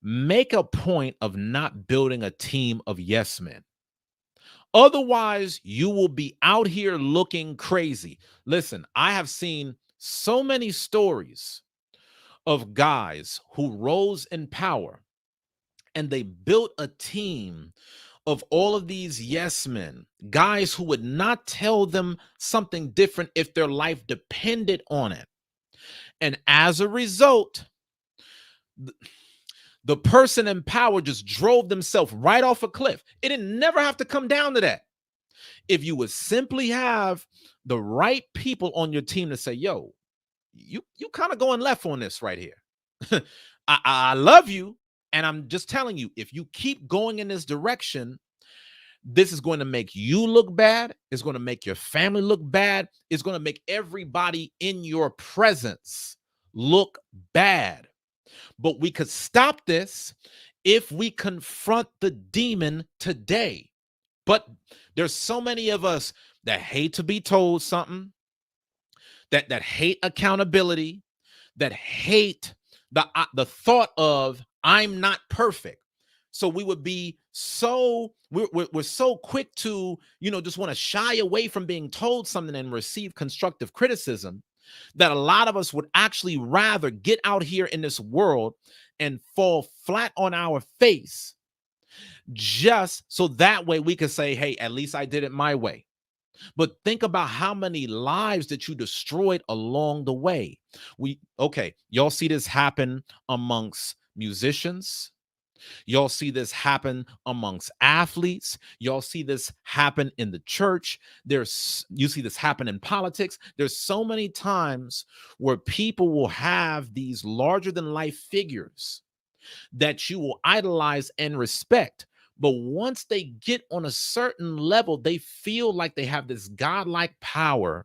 S1: make a point of not building a team of yes men. Otherwise, you will be out here looking crazy. Listen, I have seen so many stories of guys who rose in power and they built a team of all of these yes men, guys who would not tell them something different if their life depended on it. And as a result, the person in power just drove themselves right off a cliff. It didn't never have to come down to that. If you would simply have the right people on your team to say, yo, you kind of going left on this right here. I love you. And I'm just telling you, if you keep going in this direction, this is going to make you look bad. It's going to make your family look bad. It's going to make everybody in your presence look bad. But we could stop this if we confront the demon today. But there's so many of us that hate to be told something, that hate accountability, that hate the thought of I'm not perfect. So we would be so we're so quick to just want to shy away from being told something and receive constructive criticism that a lot of us would actually rather get out here in this world and fall flat on our face just so that way we could say, hey, at least I did it my way. But think about how many lives that you destroyed along the way. Y'all see this happen amongst musicians. Y'all see this happen amongst athletes. Y'all see this happen in the church. You see this happen in politics. There's so many times where people will have these larger than life figures that you will idolize and respect. But once they get on a certain level, they feel like they have this godlike power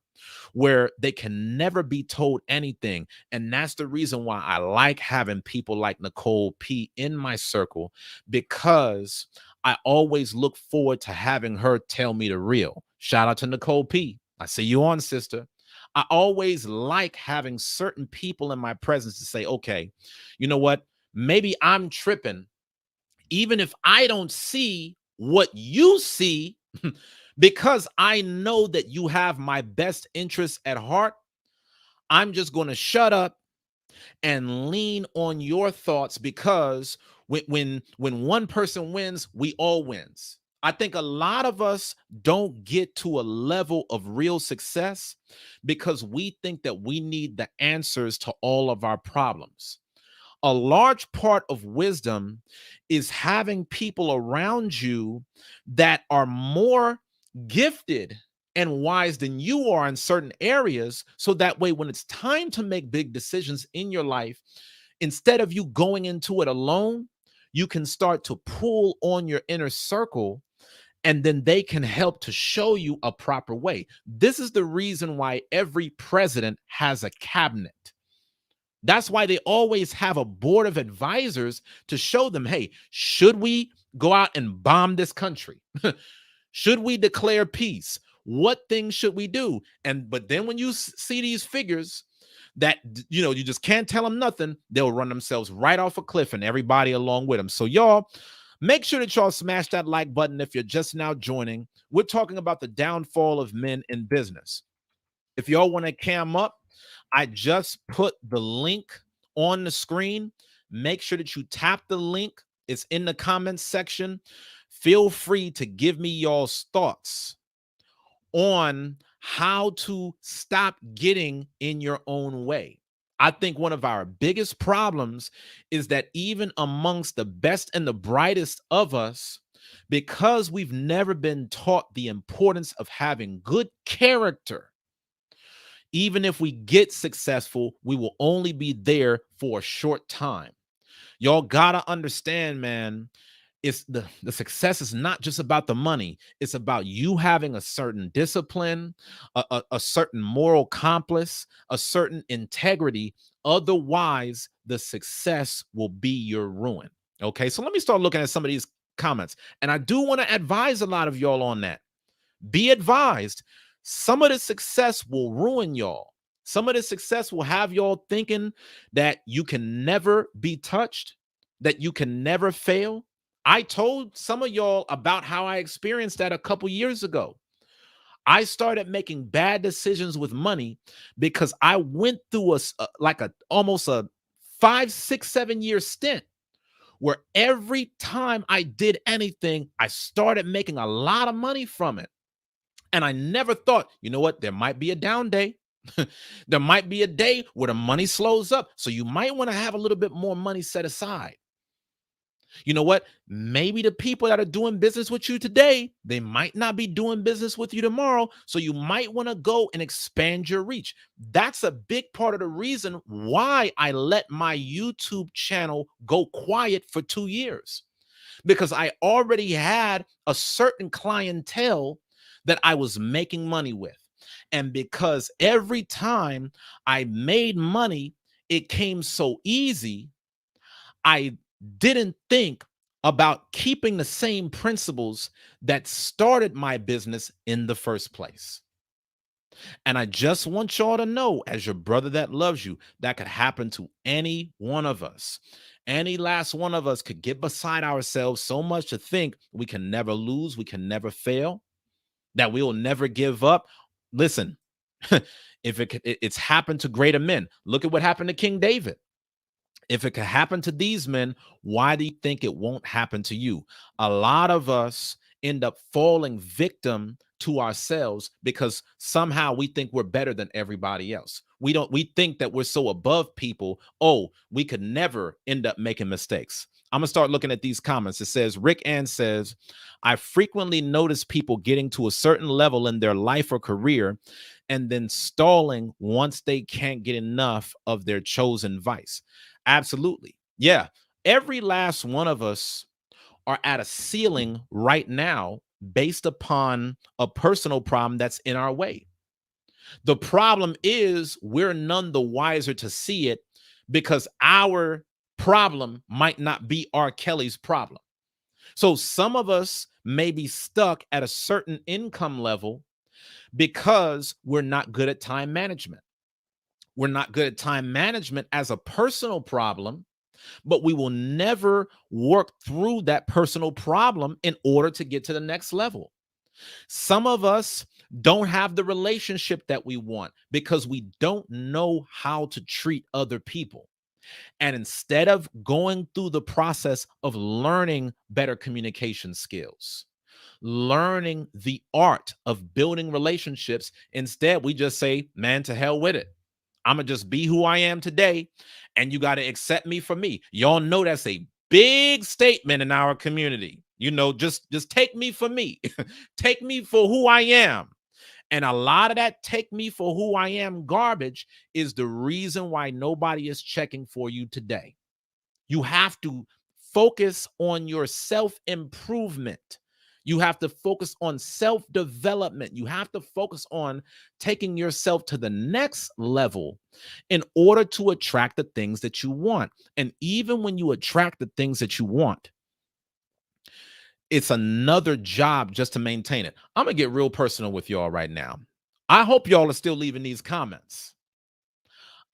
S1: where they can never be told anything. And that's the reason why I like having people like Nicole P in my circle, because I always look forward to having her tell me the real. Shout out to Nicole P. I see you on, sister. I always like having certain people in my presence to say, okay, you know what? Maybe I'm tripping, even if I don't see what you see, because I know that you have my best interests at heart. I'm just going to shut up and lean on your thoughts, because when one person wins, we all wins. I think a lot of us don't get to a level of real success because we think that we need the answers to all of our problems. A large part of wisdom is having people around you that are more gifted and wise than you are in certain areas. So that way, when it's time to make big decisions in your life, instead of you going into it alone, you can start to pull on your inner circle, and then they can help to show you a proper way. This is the reason why every president has a cabinet. That's why they always have a board of advisors to show them, hey, should we go out and bomb this country? Should we declare peace? What things should we do? But then when you see these figures that, you just can't tell them nothing, they'll run themselves right off a cliff and everybody along with them. So y'all, Make sure that y'all smash that like button if you're just now joining. We're talking about the downfall of men in business. If y'all want to cam up, I just put the link on the screen. Make sure that you tap the link. It's in the comments section. Feel free to give me y'all's thoughts on how to stop getting in your own way. I think one of our biggest problems is that even amongst the best and the brightest of us, because we've never been taught the importance of having good character, even if we get successful, we will only be there for a short time. Y'all gotta understand, man, it's the success is not just about the money. It's about you having a certain discipline, a certain moral compass, a certain integrity. Otherwise, the success will be your ruin. Okay, so let me start looking at some of these comments. And I do want to advise a lot of y'all on that. Be advised, some of the success will ruin y'all. Some of the success will have y'all thinking that you can never be touched, that you can never fail. I told some of y'all about how I experienced that a couple years ago. I started making bad decisions with money because I went through like a almost a 5, 6, 7 year stint where every time I did anything, I started making a lot of money from it. And I never thought, you know what, there might be a down day. There might be a day where the money slows up. So you might want to have a little bit more money set aside. You know what? Maybe the people that are doing business with you today, they might not be doing business with you tomorrow. So you might want to go and expand your reach. That's a big part of the reason why I let my YouTube channel go quiet for 2 years, because I already had a certain clientele that I was making money with. And because every time I made money, it came so easy, I didn't think about keeping the same principles that started my business in the first place. And I just want y'all to know, as your brother that loves you, that could happen to any one of us. Any last one of us could get beside ourselves so much to think we can never lose, we can never fail, that we will never give up. Listen, if it's happened to greater men. Look at what happened to King David. If it could happen to these men, why do you think it won't happen to you? A lot of us end up falling victim to ourselves because somehow we think we're better than everybody else. We think that we're so above people. Oh, we could never end up making mistakes. I'm gonna start looking at these comments. It says, Rick Ann says, I frequently notice people getting to a certain level in their life or career and then stalling once they can't get enough of their chosen vice. Absolutely. Yeah. Every last one of us are at a ceiling right now based upon a personal problem that's in our way. The problem is we're none the wiser to see it because our problem might not be R. Kelly's problem. So some of us may be stuck at a certain income level because we're not good at time management. We're not good at time management as a personal problem, but we will never work through that personal problem in order to get to the next level. Some of us don't have the relationship that we want because we don't know how to treat other people. And instead of going through the process of learning better communication skills, learning the art of building relationships, instead we just say, man, to hell with it. I'm gonna just be who I am today, and you got to accept me for me. Y'all know that's a big statement in our community. You know, just take me for me. Take me for who I am. And a lot of that take me for who I am garbage is the reason why nobody is checking for you today. You have to focus on your self-improvement. You have to focus on self-development. You have to focus on taking yourself to the next level in order to attract the things that you want. And even when you attract the things that you want, it's another job just to maintain it. I'm going to get real personal with y'all right now. I hope y'all are still leaving these comments.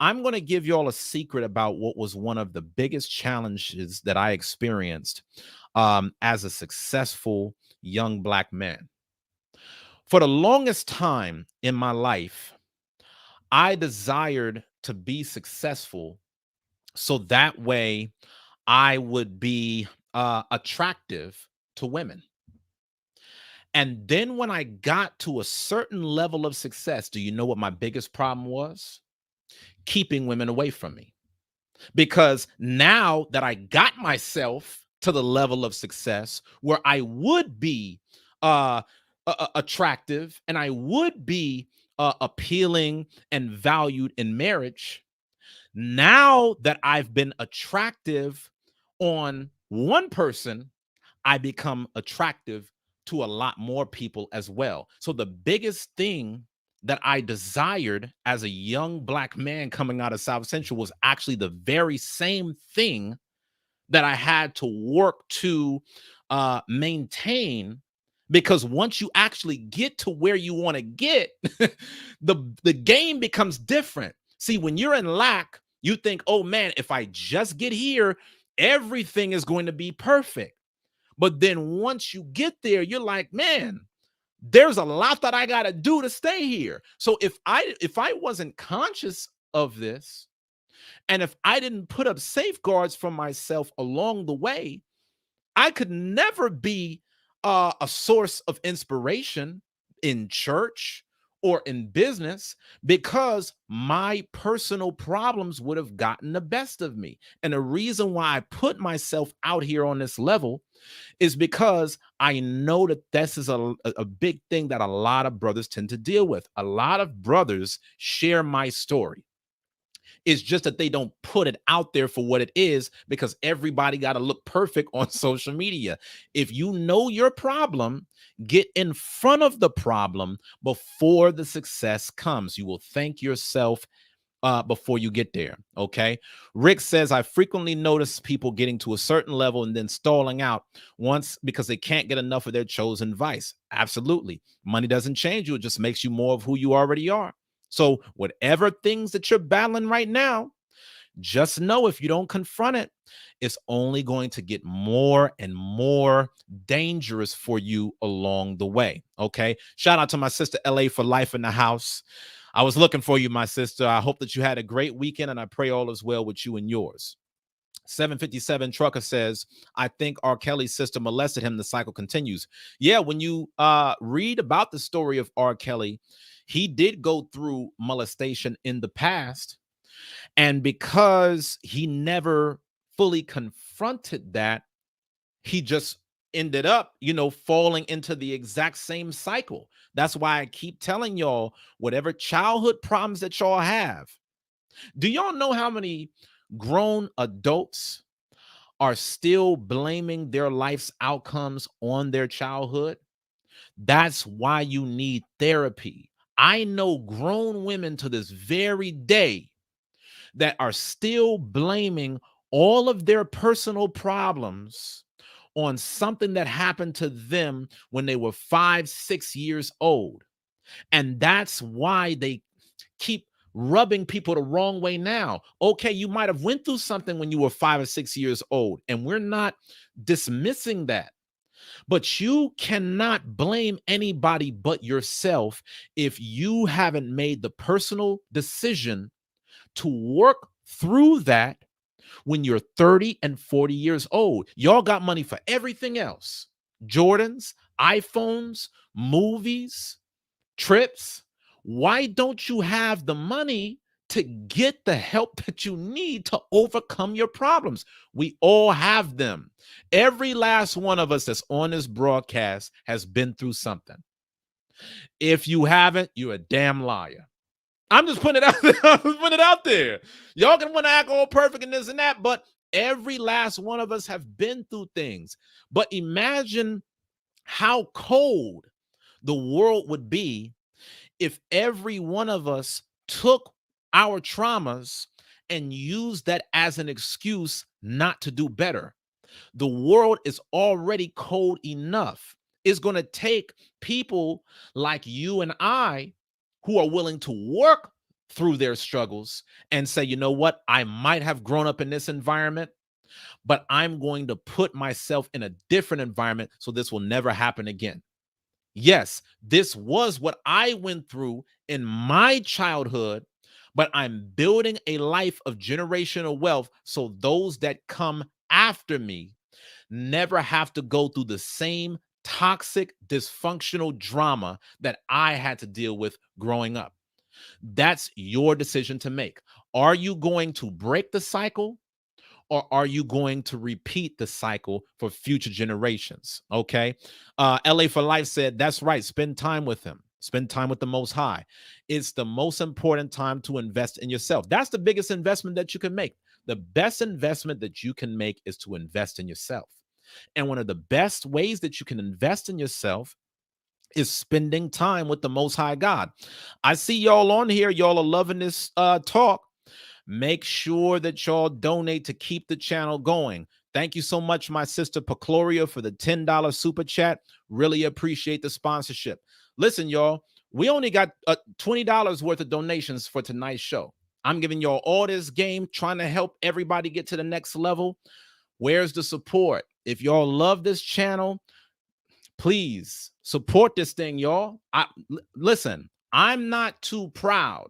S1: I'm going to give y'all a secret about what was one of the biggest challenges that I experienced as a successful young black man. For the longest time in my life, I desired to be successful so that way I would be attractive to women. And then when I got to a certain level of success, do you know what my biggest problem was? Keeping women away from me. Because now that I got myself to the level of success where I would be uh, attractive and I would be appealing and valued in marriage, now that I've been attractive on one person, I become attractive to a lot more people as well. So the biggest thing that I desired as a young black man coming out of South Central was actually the very same thing that I had to work to maintain. Because once you actually get to where you want to get, the game becomes different. See, when you're in lack, you think, oh man, if I just get here, everything is going to be perfect. But then once you get there, you're like, man, there's a lot that I got to do to stay here. So if I wasn't conscious of this, and if I didn't put up safeguards for myself along the way, I could never be a source of inspiration in church or in business because my personal problems would have gotten the best of me. And the reason why I put myself out here on this level is because I know that this is a big thing that a lot of brothers tend to deal with. A lot of brothers share my story. It's just that they don't put it out there for what it is because everybody got to look perfect on social media. If you know your problem, get in front of the problem before the success comes. You will thank yourself before you get there. Okay. Rick says, I frequently notice people getting to a certain level and then stalling out once because they can't get enough of their chosen vice. Absolutely. Money doesn't change you. It just makes you more of who you already are. So whatever things that you're battling right now, just know if you don't confront it, it's only going to get more and more dangerous for you along the way. Okay. Shout out to my sister LA for life in the house. I was looking for you, my sister. I hope that you had a great weekend and I pray all is well with you and yours. 757 Trucker says, I think R. Kelly's sister molested him. The cycle continues. Yeah, when you read about the story of R. Kelly, he did go through molestation in the past. And because he never fully confronted that, he just ended up, falling into the exact same cycle. That's why I keep telling y'all, whatever childhood problems that y'all have, do y'all know how many grown adults are still blaming their life's outcomes on their childhood? That's why you need therapy. I know grown women to this very day that are still blaming all of their personal problems on something that happened to them when they were 5, 6 years old. And that's why they keep rubbing people the wrong way now. Okay, you might have went through something when you were 5 or 6 years old, and we're not dismissing that. But you cannot blame anybody but yourself if you haven't made the personal decision to work through that when you're 30 and 40 years old. Y'all got money for everything else. Jordans, iPhones, movies, trips. Why don't you have the money to get the help that you need to overcome your problems? We all have them. Every last one of us that's on this broadcast has been through something. If you haven't, you're a damn liar. I'm just putting it out there. I'm just putting it out there. Y'all can want to act all perfect and this and that, but every last one of us have been through things. But imagine how cold the world would be if every one of us took our traumas and used that as an excuse not to do better. The world is already cold enough. It's going to take people like you and I who are willing to work through their struggles and say, you know what, I might have grown up in this environment, but I'm going to put myself in a different environment so this will never happen again. Yes, this was what I went through in my childhood, but I'm building a life of generational wealth so those that come after me never have to go through the same toxic, dysfunctional drama that I had to deal with growing up. That's your decision to make. Are you going to break the cycle? Or are you going to repeat the cycle for future generations? Okay. LA for Life said, that's right. Spend time with him. Spend time with the Most High. It's the most important time to invest in yourself. That's the biggest investment that you can make. The best investment that you can make is to invest in yourself. And one of the best ways that you can invest in yourself is spending time with the Most High God. I see y'all on here. Y'all are loving this talk. Make sure that y'all donate to keep the channel going. Thank you so much, my sister Pacloria, for the $10 super chat. Really appreciate the sponsorship. Listen, y'all, we only got $20 worth of donations for tonight's show. I'm giving y'all all this game, trying to help everybody get to the next level. Where's the support? If y'all love this channel, please support this thing, y'all. Listen, I'm not too proud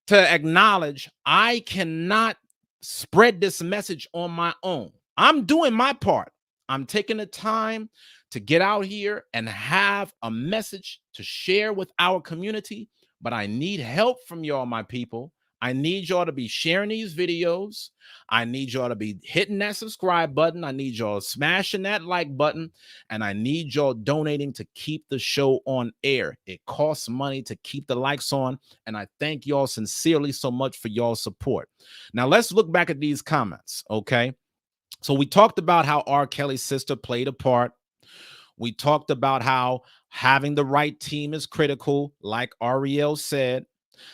S1: to acknowledge I cannot spread this message on my own. I'm doing my part. I'm taking the time to get out here and have a message to share with our community, but I need help from y'all, my people. I need y'all to be sharing these videos. I need y'all to be hitting that subscribe button. I need y'all smashing that like button. And I need y'all donating to keep the show on air. It costs money to keep the likes on. And I thank y'all sincerely so much for y'all support. Now, let's look back at these comments, okay? So we talked about how R. Kelly's sister played a part. We talked about how having the right team is critical, like Ariel said.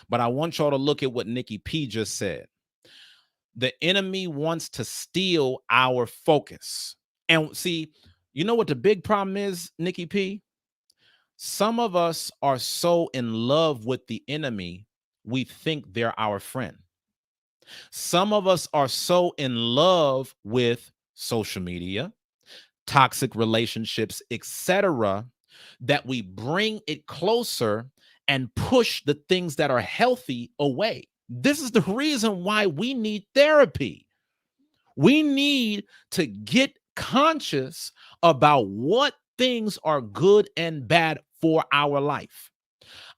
S1: But I want y'all to look at what Nikki P just said. The enemy wants to steal our focus. And see, you know what the big problem is, Nikki P? Some of us are so in love with the enemy, we think they're our friend. Some of us are so in love with social media, toxic relationships, etc., that we bring it closer and push the things that are healthy away. This is the reason why we need therapy. We need to get conscious about what things are good and bad for our life.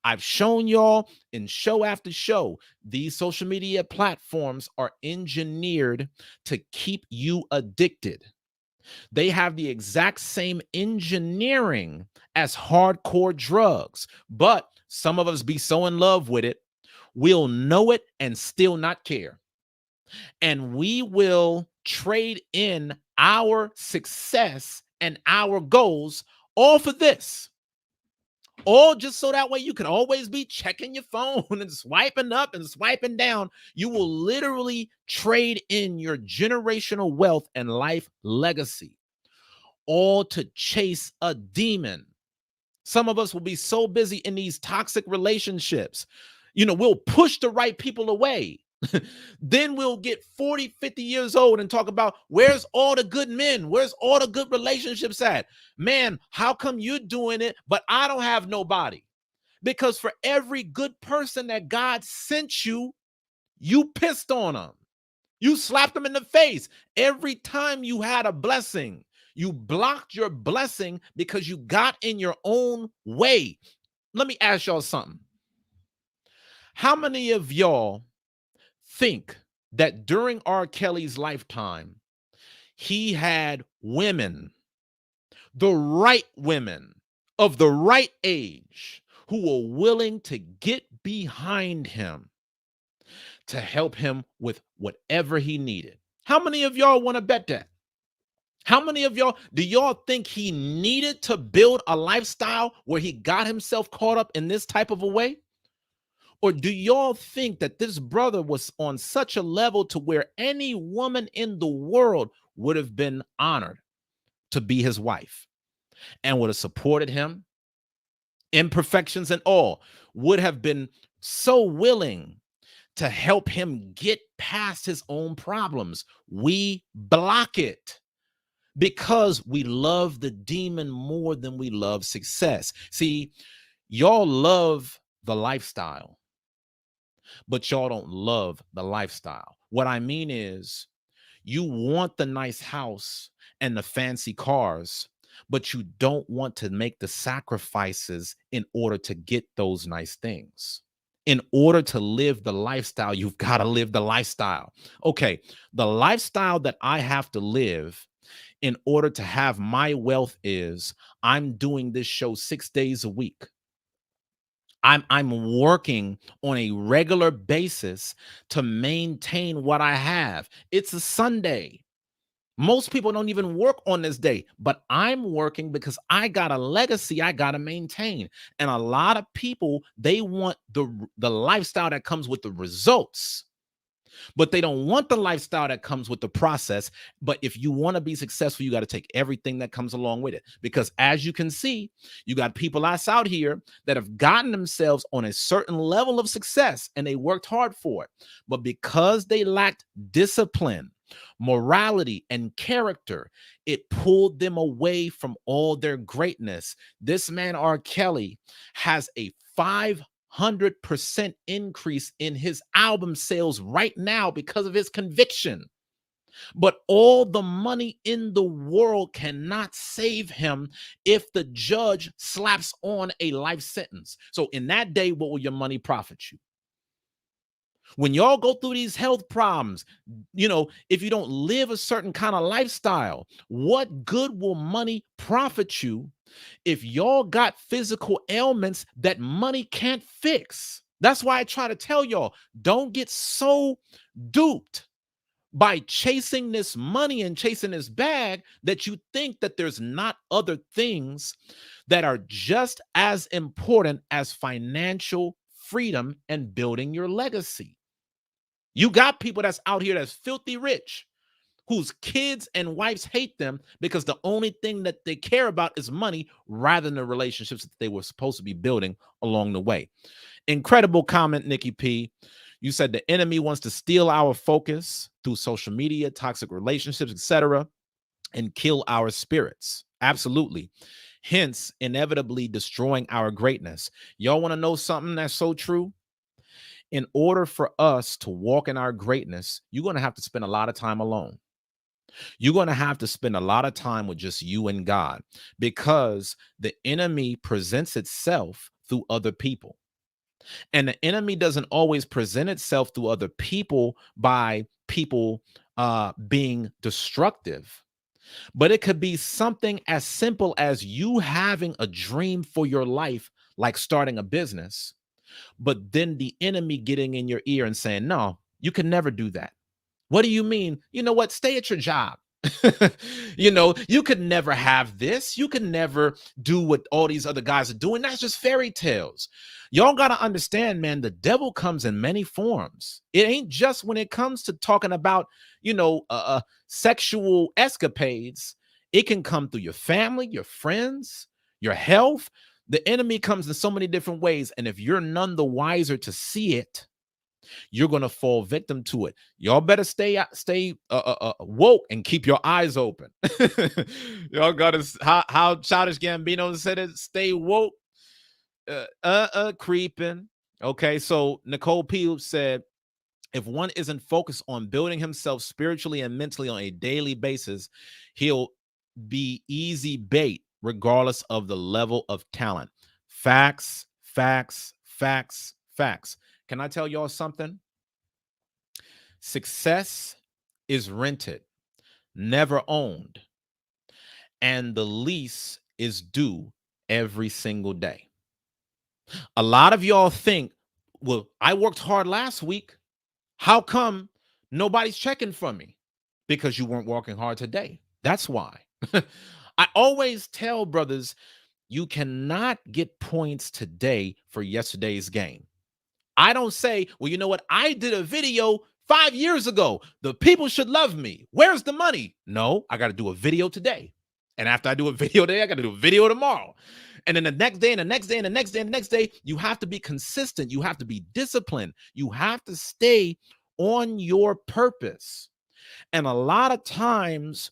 S1: I've shown y'all in show after show, these social media platforms are engineered to keep you addicted. They have the exact same engineering as hardcore drugs, but some of us be so in love with it, we'll know it and still not care. And we will trade in our success and our goals all for this. All just so that way you can always be checking your phone and swiping up and swiping down. You will literally trade in your generational wealth and life legacy, all to chase a demon. Some of us will be so busy in these toxic relationships. We'll push the right people away. Then we'll get 40, 50 years old and talk about where's all the good men? Where's all the good relationships at? Man, how come you're doing it, but I don't have nobody? Because for every good person that God sent you, you pissed on them. You slapped them in the face. Every time you had a blessing, you blocked your blessing because you got in your own way. Let me ask y'all something. How many of y'all think that during R. Kelly's lifetime, he had women, the right women of the right age, who were willing to get behind him to help him with whatever he needed? How many of y'all want to bet that? How many of y'all, do y'all think he needed to build a lifestyle where he got himself caught up in this type of a way? Or do y'all think that this brother was on such a level to where any woman in the world would have been honored to be his wife and would have supported him, imperfections and all, would have been so willing to help him get past his own problems. We block it because we love the demon more than we love success. See, y'all love the lifestyle, but y'all don't love the lifestyle. What I mean is, you want the nice house and the fancy cars, but you don't want to make the sacrifices in order to get those nice things. In order to live the lifestyle, you've got to live the lifestyle. Okay, the lifestyle that I have to live in order to have my wealth is I'm doing this show 6 days a week. I'm working on a regular basis to maintain what I have. It's a Sunday. Most people don't even work on this day, but I'm working because I got a legacy I got to maintain. And a lot of people, they want the lifestyle that comes with the results, but they don't want the lifestyle that comes with the process. But if you want to be successful, you got to take everything that comes along with it. Because as you can see, you got people that's out here that have gotten themselves on a certain level of success and they worked hard for it. But because they lacked discipline, morality, and character, it pulled them away from all their greatness. This man, R. Kelly, has a 500% increase in his album sales right now because of his conviction. But all the money in the world cannot save him if the judge slaps on a life sentence. So in that day, what will your money profit you? When y'all go through these health problems, if you don't live a certain kind of lifestyle, what good will money profit you if y'all got physical ailments that money can't fix? That's why I try to tell y'all, don't get so duped by chasing this money and chasing this bag that you think that there's not other things that are just as important as financial freedom and building your legacy. You got people that's out here that's filthy rich, whose kids and wives hate them because the only thing that they care about is money rather than the relationships that they were supposed to be building along the way. Incredible comment, Nikki P. You said the enemy wants to steal our focus through social media, toxic relationships, etc., and kill our spirits. Absolutely. Hence, inevitably destroying our greatness. Y'all want to know something that's so true? In order for us to walk in our greatness, you're going to have to spend a lot of time alone. You're going to have to spend a lot of time with just you and God, because the enemy presents itself through other people. And the enemy doesn't always present itself through other people by people being destructive. But it could be something as simple as you having a dream for your life, like starting a business, but then the enemy getting in your ear and saying, no, you can never do that. What do you mean? You know what? Stay at your job. You could never have this. You could never do what all these other guys are doing. That's just fairy tales. Y'all got to understand, man, the devil comes in many forms. It ain't just when it comes to talking about, sexual escapades. It can come through your family, your friends, your health. The enemy comes in so many different ways. And if you're none the wiser to see it, you're going to fall victim to it. Y'all better stay woke and keep your eyes open. Y'all got to, how Childish Gambino said it, stay woke, creeping. Okay, so Nicole P said, if one isn't focused on building himself spiritually and mentally on a daily basis, he'll be easy bait regardless of the level of talent. Facts, facts, facts, facts. Can I tell y'all something? Success is rented, never owned, and the lease is due every single day. A lot of y'all think, well, I worked hard last week. How come nobody's checking for me? Because you weren't working hard today. That's why. I always tell brothers, you cannot get points today for yesterday's game. I don't say, well, you know what? I did a video 5 years ago. The people should love me. Where's the money? No, I got to do a video today. And after I do a video today, I got to do a video tomorrow. And then the next day and the next day and the next day and the next day, you have to be consistent. You have to be disciplined. You have to stay on your purpose. And a lot of times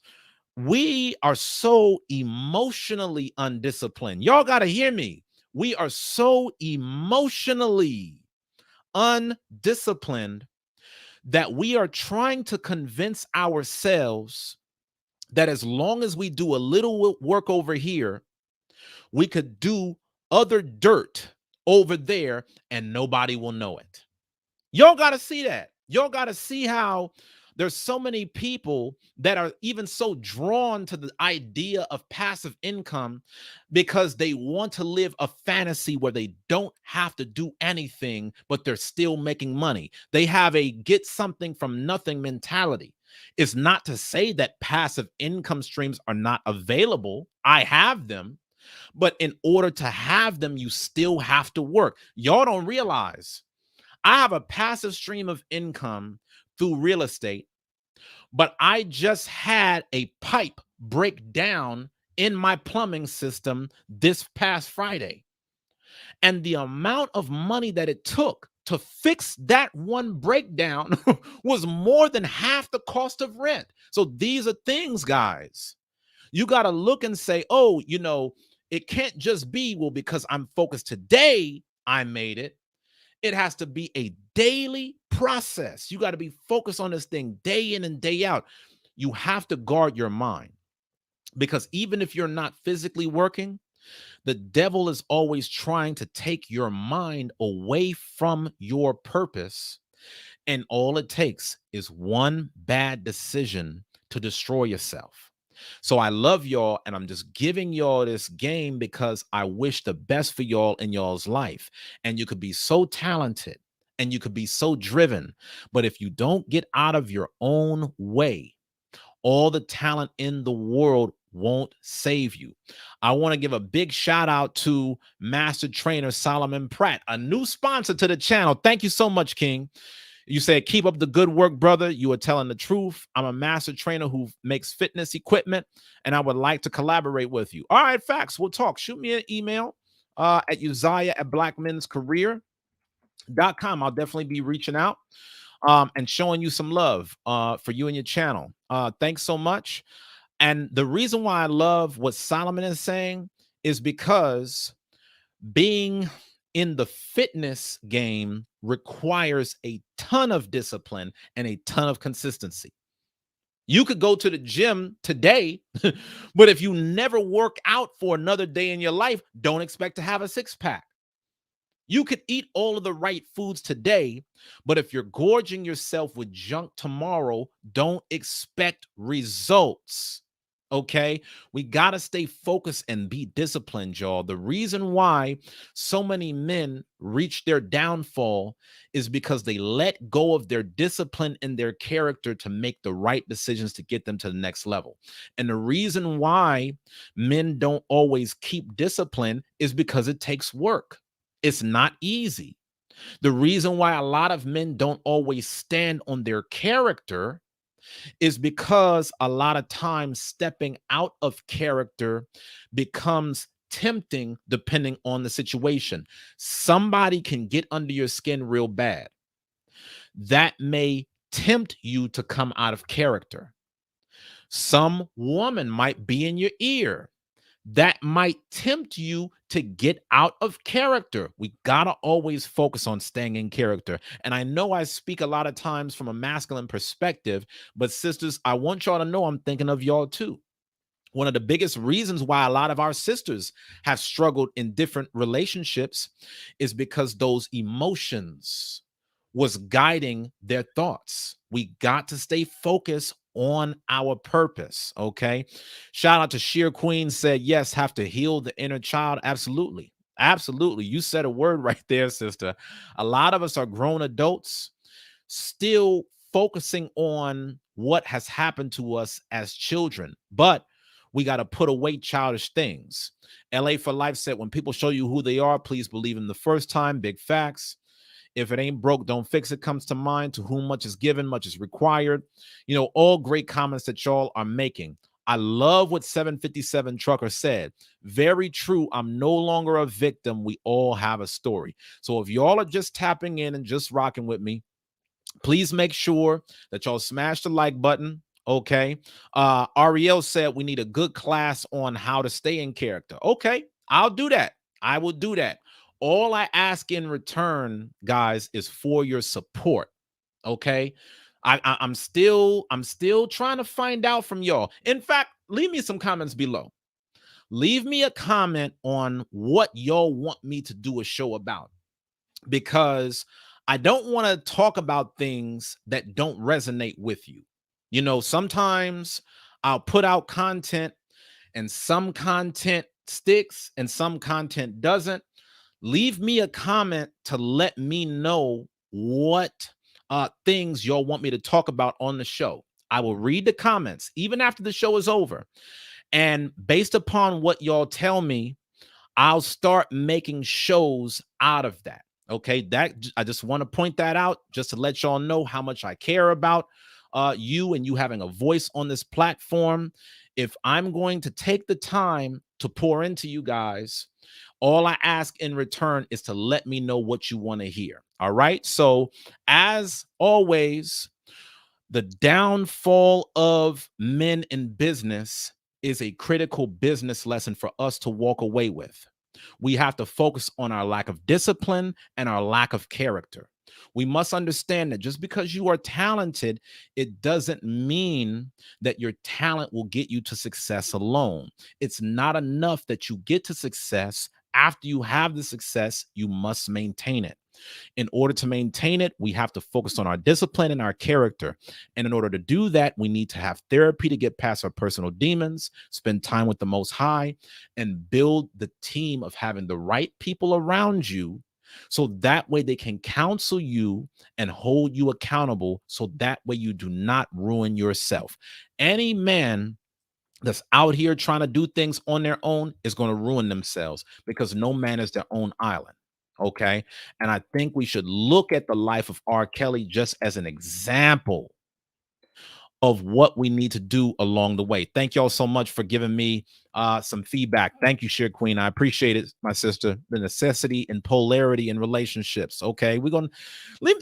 S1: we are so emotionally undisciplined. Y'all got to hear me. We are so emotionally undisciplined that we are trying to convince ourselves that as long as we do a little work over here, we could do other dirt over there and nobody will know it. Y'all got to see that. Y'all got to see how there's so many people that are even so drawn to the idea of passive income because they want to live a fantasy where they don't have to do anything, but they're still making money. They have a get something from nothing mentality. It's not to say that passive income streams are not available. I have them. But in order to have them, you still have to work. Y'all don't realize I have a passive stream of income through real estate, but I just had a pipe break down in my plumbing system this past Friday. And the amount of money that it took to fix that one breakdown was more than half the cost of rent. So these are things, guys. You got to look and say, oh, it can't just be, well, because I'm focused today, I made it. It has to be a daily process. You got to be focused on this thing day in and day out. You have to guard your mind because even if you're not physically working, the devil is always trying to take your mind away from your purpose. And all it takes is one bad decision to destroy yourself. So I love y'all, and I'm just giving y'all this game because I wish the best for y'all in y'all's life. And you could be so talented and you could be so driven, but if you don't get out of your own way, all the talent in the world won't save you. I want to give a big shout out to Master Trainer Solomon Pratt, a new sponsor to the channel. Thank you so much, King. You said, keep up the good work, brother. You are telling the truth. I'm a master trainer who makes fitness equipment, and I would like to collaborate with you. All right, facts. We'll talk. Shoot me an email at uzziah@blackmenscareer.com. I'll definitely be reaching out and showing you some love for you and your channel. Thanks so much. And the reason why I love what Solomon is saying is because being in the fitness game requires a ton of discipline and a ton of consistency. You could go to the gym today, but if you never work out for another day in your life, don't expect to have a six-pack. You could eat all of the right foods today, but if you're gorging yourself with junk tomorrow, don't expect results. Okay, we got to stay focused and be disciplined, y'all. The reason why so many men reach their downfall is because they let go of their discipline and their character to make the right decisions to get them to the next level. And the reason why men don't always keep discipline is because it takes work. It's not easy. The reason why a lot of men don't always stand on their character is because a lot of times stepping out of character becomes tempting depending on the situation. Somebody can get under your skin real bad. That may tempt you to come out of character. Some woman might be in your ear. That might tempt you to get out of character. We got to always focus on staying in character. And I know I speak a lot of times from a masculine perspective, but sisters, I want y'all to know I'm thinking of y'all too. One of the biggest reasons why a lot of our sisters have struggled in different relationships is because those emotions was guiding their thoughts. We got to stay focused on our purpose. Okay. Shout out to Sheer Queen said, yes, have to heal the inner child. Absolutely. Absolutely. You said a word right there, sister. A lot of us are grown adults still focusing on what has happened to us as children, but we got to put away childish things. LA for Life said, when people show you who they are, please believe them the first time. Big facts. If it ain't broke, don't fix it comes to mind. To whom much is given, much is required. All great comments that y'all are making. I love what 757 Trucker said. Very true. I'm no longer a victim. We all have a story. So if y'all are just tapping in and just rocking with me, please make sure that y'all smash the like button. Okay. Ariel said we need a good class on how to stay in character. Okay, I'll do that. I will do that. All I ask in return, guys, is for your support. Okay. I'm still trying to find out from y'all. In fact, leave me some comments below. Leave me a comment on what y'all want me to do a show about, because I don't want to talk about things that don't resonate with you. You know, sometimes I'll put out content and some content sticks and some content doesn't. Leave me a comment to let me know what things y'all want me to talk about on the show. I will read the comments even after the show is over. And based upon what y'all tell me, I'll start making shows out of that. Okay, that I just want to point that out just to let y'all know how much I care about you and you having a voice on this platform. If I'm going to take the time to pour into you guys, all I ask in return is to let me know what you want to hear. All right. So, as always, the downfall of men in business is a critical business lesson for us to walk away with. We have to focus on our lack of discipline and our lack of character. We must understand that just because you are talented, it doesn't mean that your talent will get you to success alone. It's not enough that you get to success. After you have the success, you must maintain it. In order to maintain it, we have to focus on our discipline and our character. And in order to do that, we need to have therapy to get past our personal demons, spend time with the Most High, and build the team of having the right people around you. So that way they can counsel you and hold you accountable. So that way you do not ruin yourself. Any man that's out here trying to do things on their own is going to ruin themselves, because no man is their own island. Okay. And I think we should look at the life of R. Kelly just as an example of what we need to do along the way. Thank y'all so much for giving me some feedback. Thank you, Sheer Queen. I appreciate it, my sister. The necessity and polarity in relationships. Okay. We're going to leave.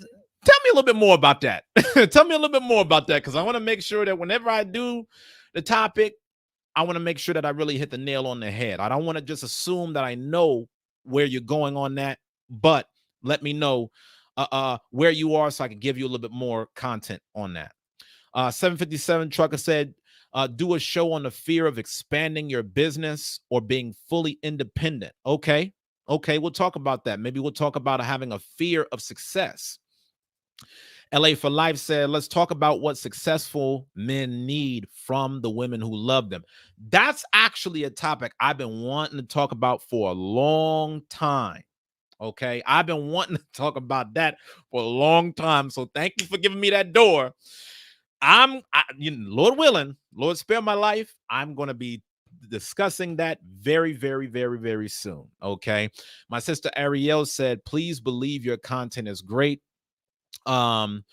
S1: Tell me a little bit more about that. Tell me a little bit more about that, because I want to make sure that whenever I do the topic, I want to make sure that I really hit the nail on the head. I don't want to just assume that I know where you're going on that, but let me know where you are so I can give you a little bit more content on that. 757 Trucker said, do a show on the fear of expanding your business or being fully independent. Okay. Okay. We'll talk about that. Maybe we'll talk about having a fear of success. LA for Life said, let's talk about what successful men need from the women who love them. That's actually a topic I've been wanting to talk about for a long time. Okay. I've been wanting to talk about that for a long time. So thank you for giving me that door. Lord willing, Lord spare my life, I'm going to be discussing that very, very, very, very soon. Okay. My sister Ariel said, please believe your content is great. Some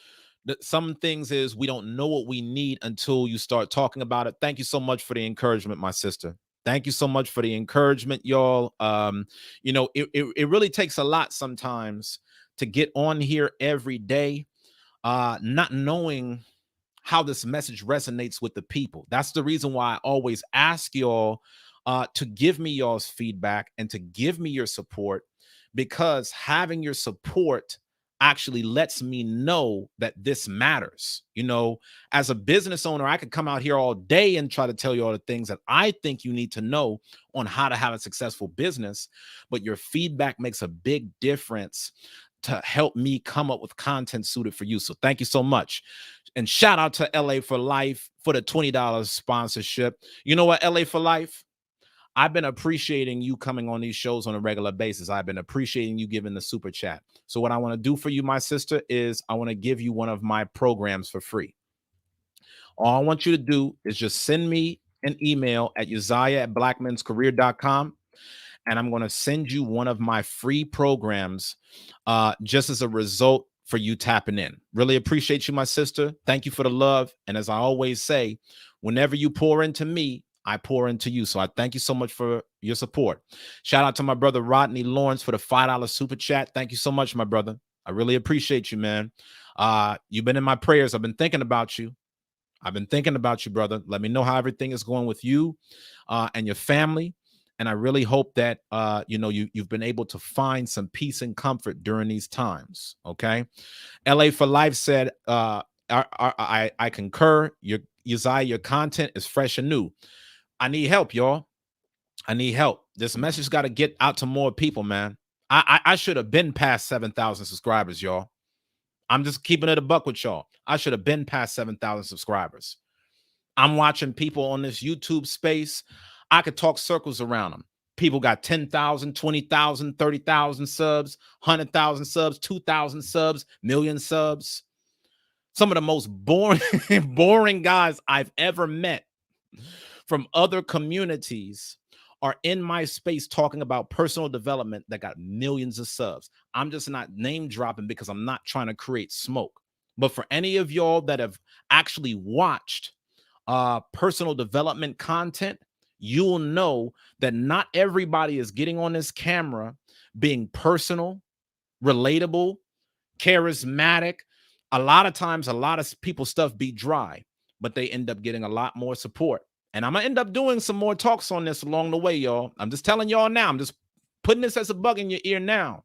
S1: things is we don't know what we need until you start talking about it. Thank you so much for the encouragement, my sister. Thank you so much for the encouragement, y'all. It really takes a lot sometimes to get on here every day, not knowing how this message resonates with the people. That's the reason why I always ask y'all to give me y'all's feedback and to give me your support, because having your support actually lets me know that this matters. You know, as a business owner, I could come out here all day and try to tell you all the things that I think you need to know on how to have a successful business, but your feedback makes a big difference to help me come up with content suited for you. So thank you so much. And shout out to LA for Life for the $20 sponsorship. You know what, LA for Life? I've been appreciating you coming on these shows on a regular basis. I've been appreciating you giving the super chat. So what I want to do for you, my sister, is I want to give you one of my programs for free. All I want you to do is just send me an email at uzziah@blackmenscareer.com, and I'm going to send you one of my free programs just as a result for you tapping in. Really appreciate you, my sister. Thank you for the love. And as I always say, whenever you pour into me, I pour into you. So I thank you so much for your support. Shout out to my brother Rodney Lawrence for the $5 super chat. Thank you so much, my brother. I really appreciate you, man. You've been in my prayers. I've been thinking about you. Brother. Let me know how everything is going with you and your family. And I really hope that you've been able to find some peace and comfort during these times. Okay. LA for Life said, I concur. Uzziah, your content is fresh and new. I need help, y'all. I need help. This message got to get out to more people, man. I should have been past 7,000 subscribers, y'all. I'm just keeping it a buck with y'all. I should have been past 7,000 subscribers. I'm watching people on this YouTube space. I could talk circles around them. People got 10,000, 20,000, 30,000 subs, 100,000 subs, 2,000 subs, million subs. Some of the most boring guys I've ever met from other communities are in my space talking about personal development that got millions of subs. I'm just not name dropping because I'm not trying to create smoke. But for any of y'all that have actually watched personal development content, you'll know that not everybody is getting on this camera being personal, relatable, charismatic. A lot of times, a lot of people's stuff be dry, but they end up getting a lot more support. And I'm gonna end up doing some more talks on this along the way, y'all. I'm just telling y'all now. I'm just putting this as a bug in your ear now.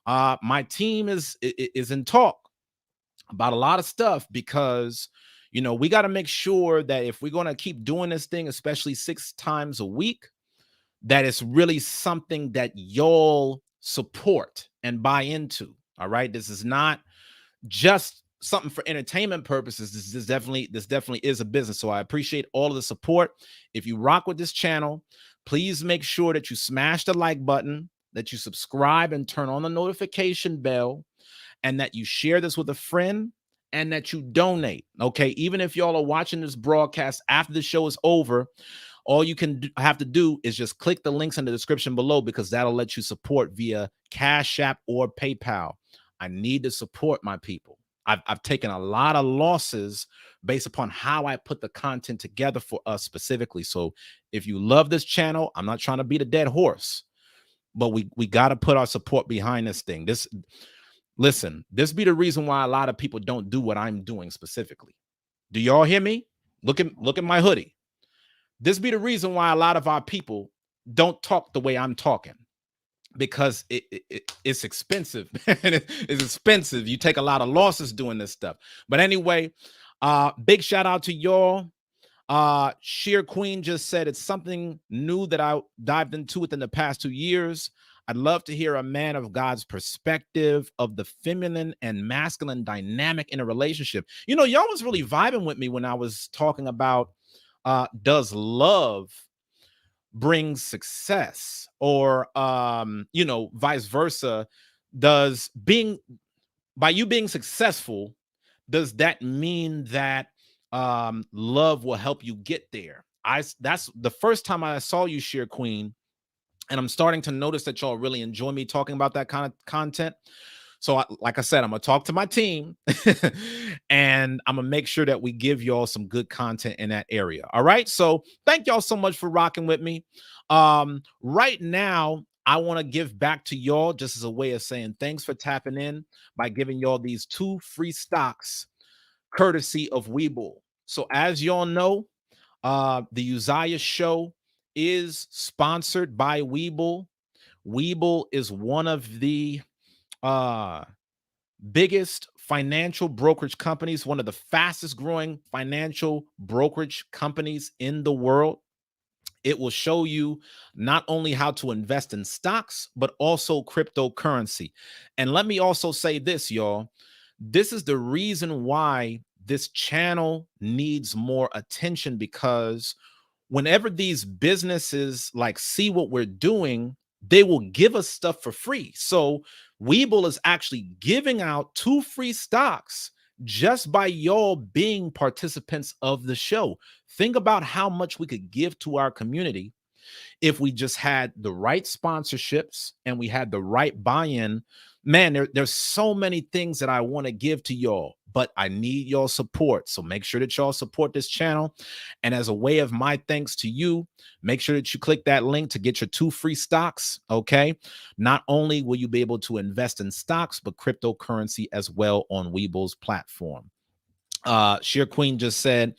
S1: My team is in talk about a lot of stuff because we got to make sure that if we're going to keep doing this thing, especially 6 times a week, that it's really something that y'all support and buy into. All right. This is not just something for entertainment purposes. This definitely is a business. So I appreciate all of the support. If you rock with this channel, please make sure that you smash the like button, that you subscribe and turn on the notification bell, and that you share this with a friend, and that you donate. Okay. Even if y'all are watching this broadcast after the show is over, all you have to do is just click the links in the description below, because that'll let you support via Cash App or PayPal. I need to support my people. I've taken a lot of losses based upon how I put the content together for us specifically. So if you love this channel, I'm not trying to beat a dead horse, but we got to put our support behind this thing. Listen, this be the reason why a lot of people don't do what I'm doing specifically. Do y'all hear me? Look at my hoodie. This be the reason why a lot of our people don't talk the way I'm talking, because it's expensive. It's expensive. You take a lot of losses doing this stuff. But anyway, big shout out to y'all. Sheer Queen just said it's something new that I dived into within the past 2 years. I'd love to hear a man of God's perspective of the feminine and masculine dynamic in a relationship. Y'all was really vibing with me when I was talking about does love bring success, or vice versa. By you being successful, does that mean that love will help you get there? That's the first time I saw you, Sheer Queen. And I'm starting to notice that y'all really enjoy me talking about that kind of content. So like I said, I'm going to talk to my team and I'm going to make sure that we give y'all some good content in that area. All right. So thank y'all so much for rocking with me. Right now, I want to give back to y'all just as a way of saying thanks for tapping in by giving y'all these 2 free stocks courtesy of Webull. So as y'all know, the Uzziah Show is sponsored by Webull. Webull is one of the biggest financial brokerage companies, one of the fastest growing financial brokerage companies in the world. It will show you not only how to invest in stocks, but also cryptocurrency. And let me also say this, y'all. This is the reason why this channel needs more attention, because whenever these businesses see what we're doing, they will give us stuff for free. So Webull is actually giving out 2 free stocks just by y'all being participants of the show. Think about how much we could give to our community If we just had the right sponsorships and we had the right buy-in, man, there's so many things that I want to give to y'all, but I need y'all support. So make sure that y'all support this channel. And as a way of my thanks to you, make sure that you click that link to get your 2 free stocks. Okay. Not only will you be able to invest in stocks, but cryptocurrency as well on Weeble's platform. Sheer Queen just said,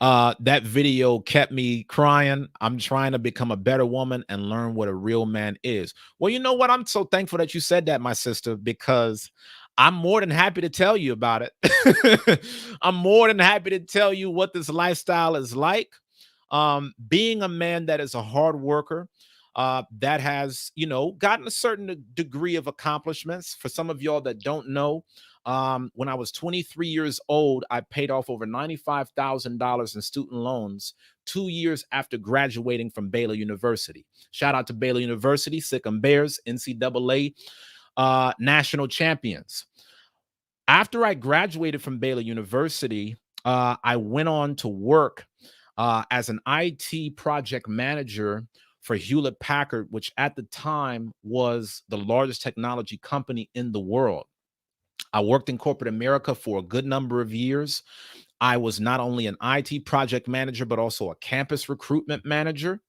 S1: that video kept me crying. I'm trying to become a better woman and learn what a real man is. Well, you know what? I'm so thankful that you said that, my sister, because I'm more than happy to tell you about it. I'm more than happy to tell you what this lifestyle is like. Being a man that is a hard worker, that has, gotten a certain degree of accomplishments. For some of y'all that don't know, when I was 23 years old, I paid off over $95,000 in student loans 2 years after graduating from Baylor University. Shout out to Baylor University, Sikkim Bears, NCAA national champions. After I graduated from Baylor University, I went on to work as an IT project manager for Hewlett Packard, which at the time was the largest technology company in the world. I worked in corporate America for a good number of years. I was not only an IT project manager, but also a campus recruitment manager,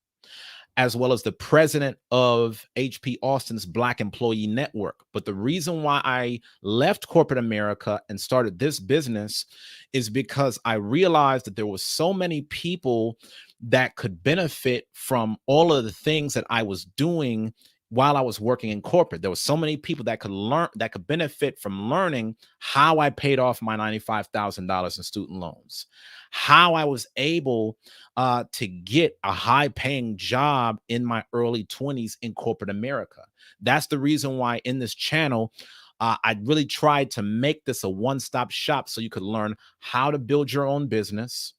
S1: as well as the president of HP Austin's Black Employee Network. But the reason why I left corporate America and started this business is because I realized that there were so many people that could benefit from all of the things that I was doing while I was working in corporate. There were so many people that could learn, that could benefit from learning how I paid off my $95,000 in student loans, how I was able to get a high paying job in my early 20s in corporate America. That's the reason why in this channel, I really tried to make this a one-stop shop so you could learn how to build your own business,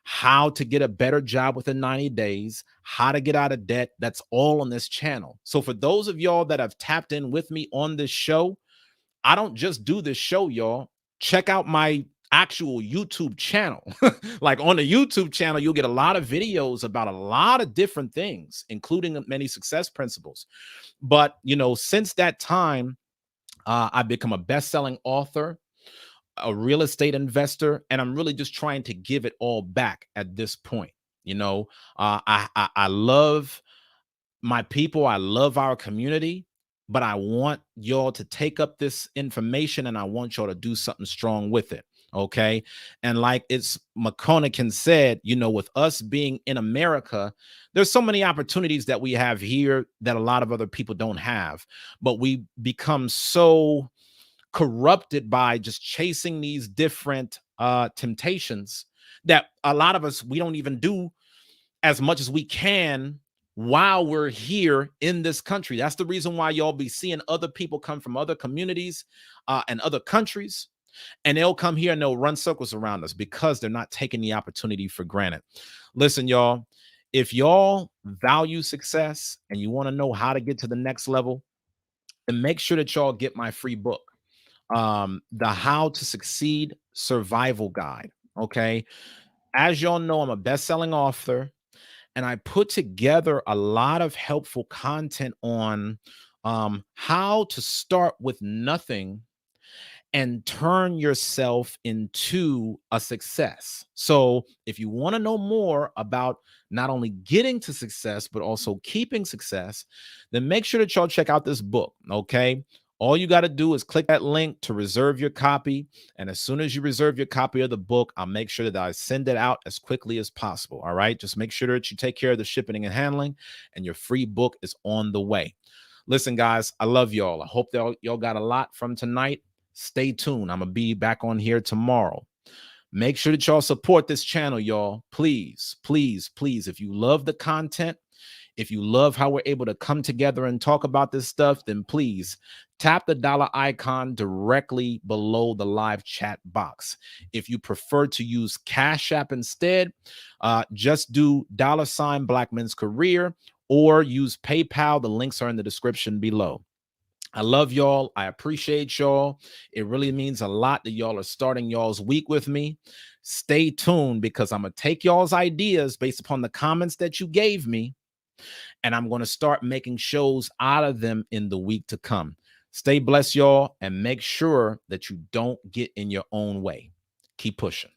S1: how to get a better job within 90 days, how to get out of debt. That's all on this channel. So for those of y'all that have tapped in with me on this show, I don't just do this show, y'all. Check out my actual YouTube channel. Like on the YouTube channel, you'll get a lot of videos about a lot of different things, including many success principles. But, since that time, I've become a best-selling author, a real estate investor, and I'm really just trying to give it all back at this point. I love my people. I love our community, but I want y'all to take up this information and I want y'all to do something strong with it. Okay. And like it's McConaughey said, with us being in America, there's so many opportunities that we have here that a lot of other people don't have, but we become so corrupted by just chasing these different temptations that a lot of us, we don't even do as much as we can while we're here in this country. That's the reason why y'all be seeing other people come from other communities and other countries, and they'll come here and they'll run circles around us because they're not taking the opportunity for granted. Listen, y'all, if y'all value success and you want to know how to get to the next level, then make sure that y'all get my free book, the How to Succeed Survival Guide. Okay. As y'all know, I'm a best-selling author, and I put together a lot of helpful content on how to start with nothing and turn yourself into a success. So if you want to know more about not only getting to success, but also keeping success, then make sure that y'all check out this book. Okay. All you got to do is click that link to reserve your copy. And as soon as you reserve your copy of the book, I'll make sure that I send it out as quickly as possible. All right. Just make sure that you take care of the shipping and handling, and your free book is on the way. Listen, guys, I love y'all. I hope that y'all got a lot from tonight. Stay tuned. I'm going to be back on here tomorrow. Make sure that y'all support this channel, y'all. Please, please, please. If you love the content, if you love how we're able to come together and talk about this stuff, then please tap the dollar icon directly below the live chat box. If you prefer to use Cash App instead, just do $ Black Men's Career or use PayPal. The links are in the description below. I love y'all. I appreciate y'all. It really means a lot that y'all are starting y'all's week with me. Stay tuned because I'm going to take y'all's ideas based upon the comments that you gave me, And I'm going to start making shows out of them in the week to come. Stay blessed, y'all, and make sure that you don't get in your own way. Keep pushing.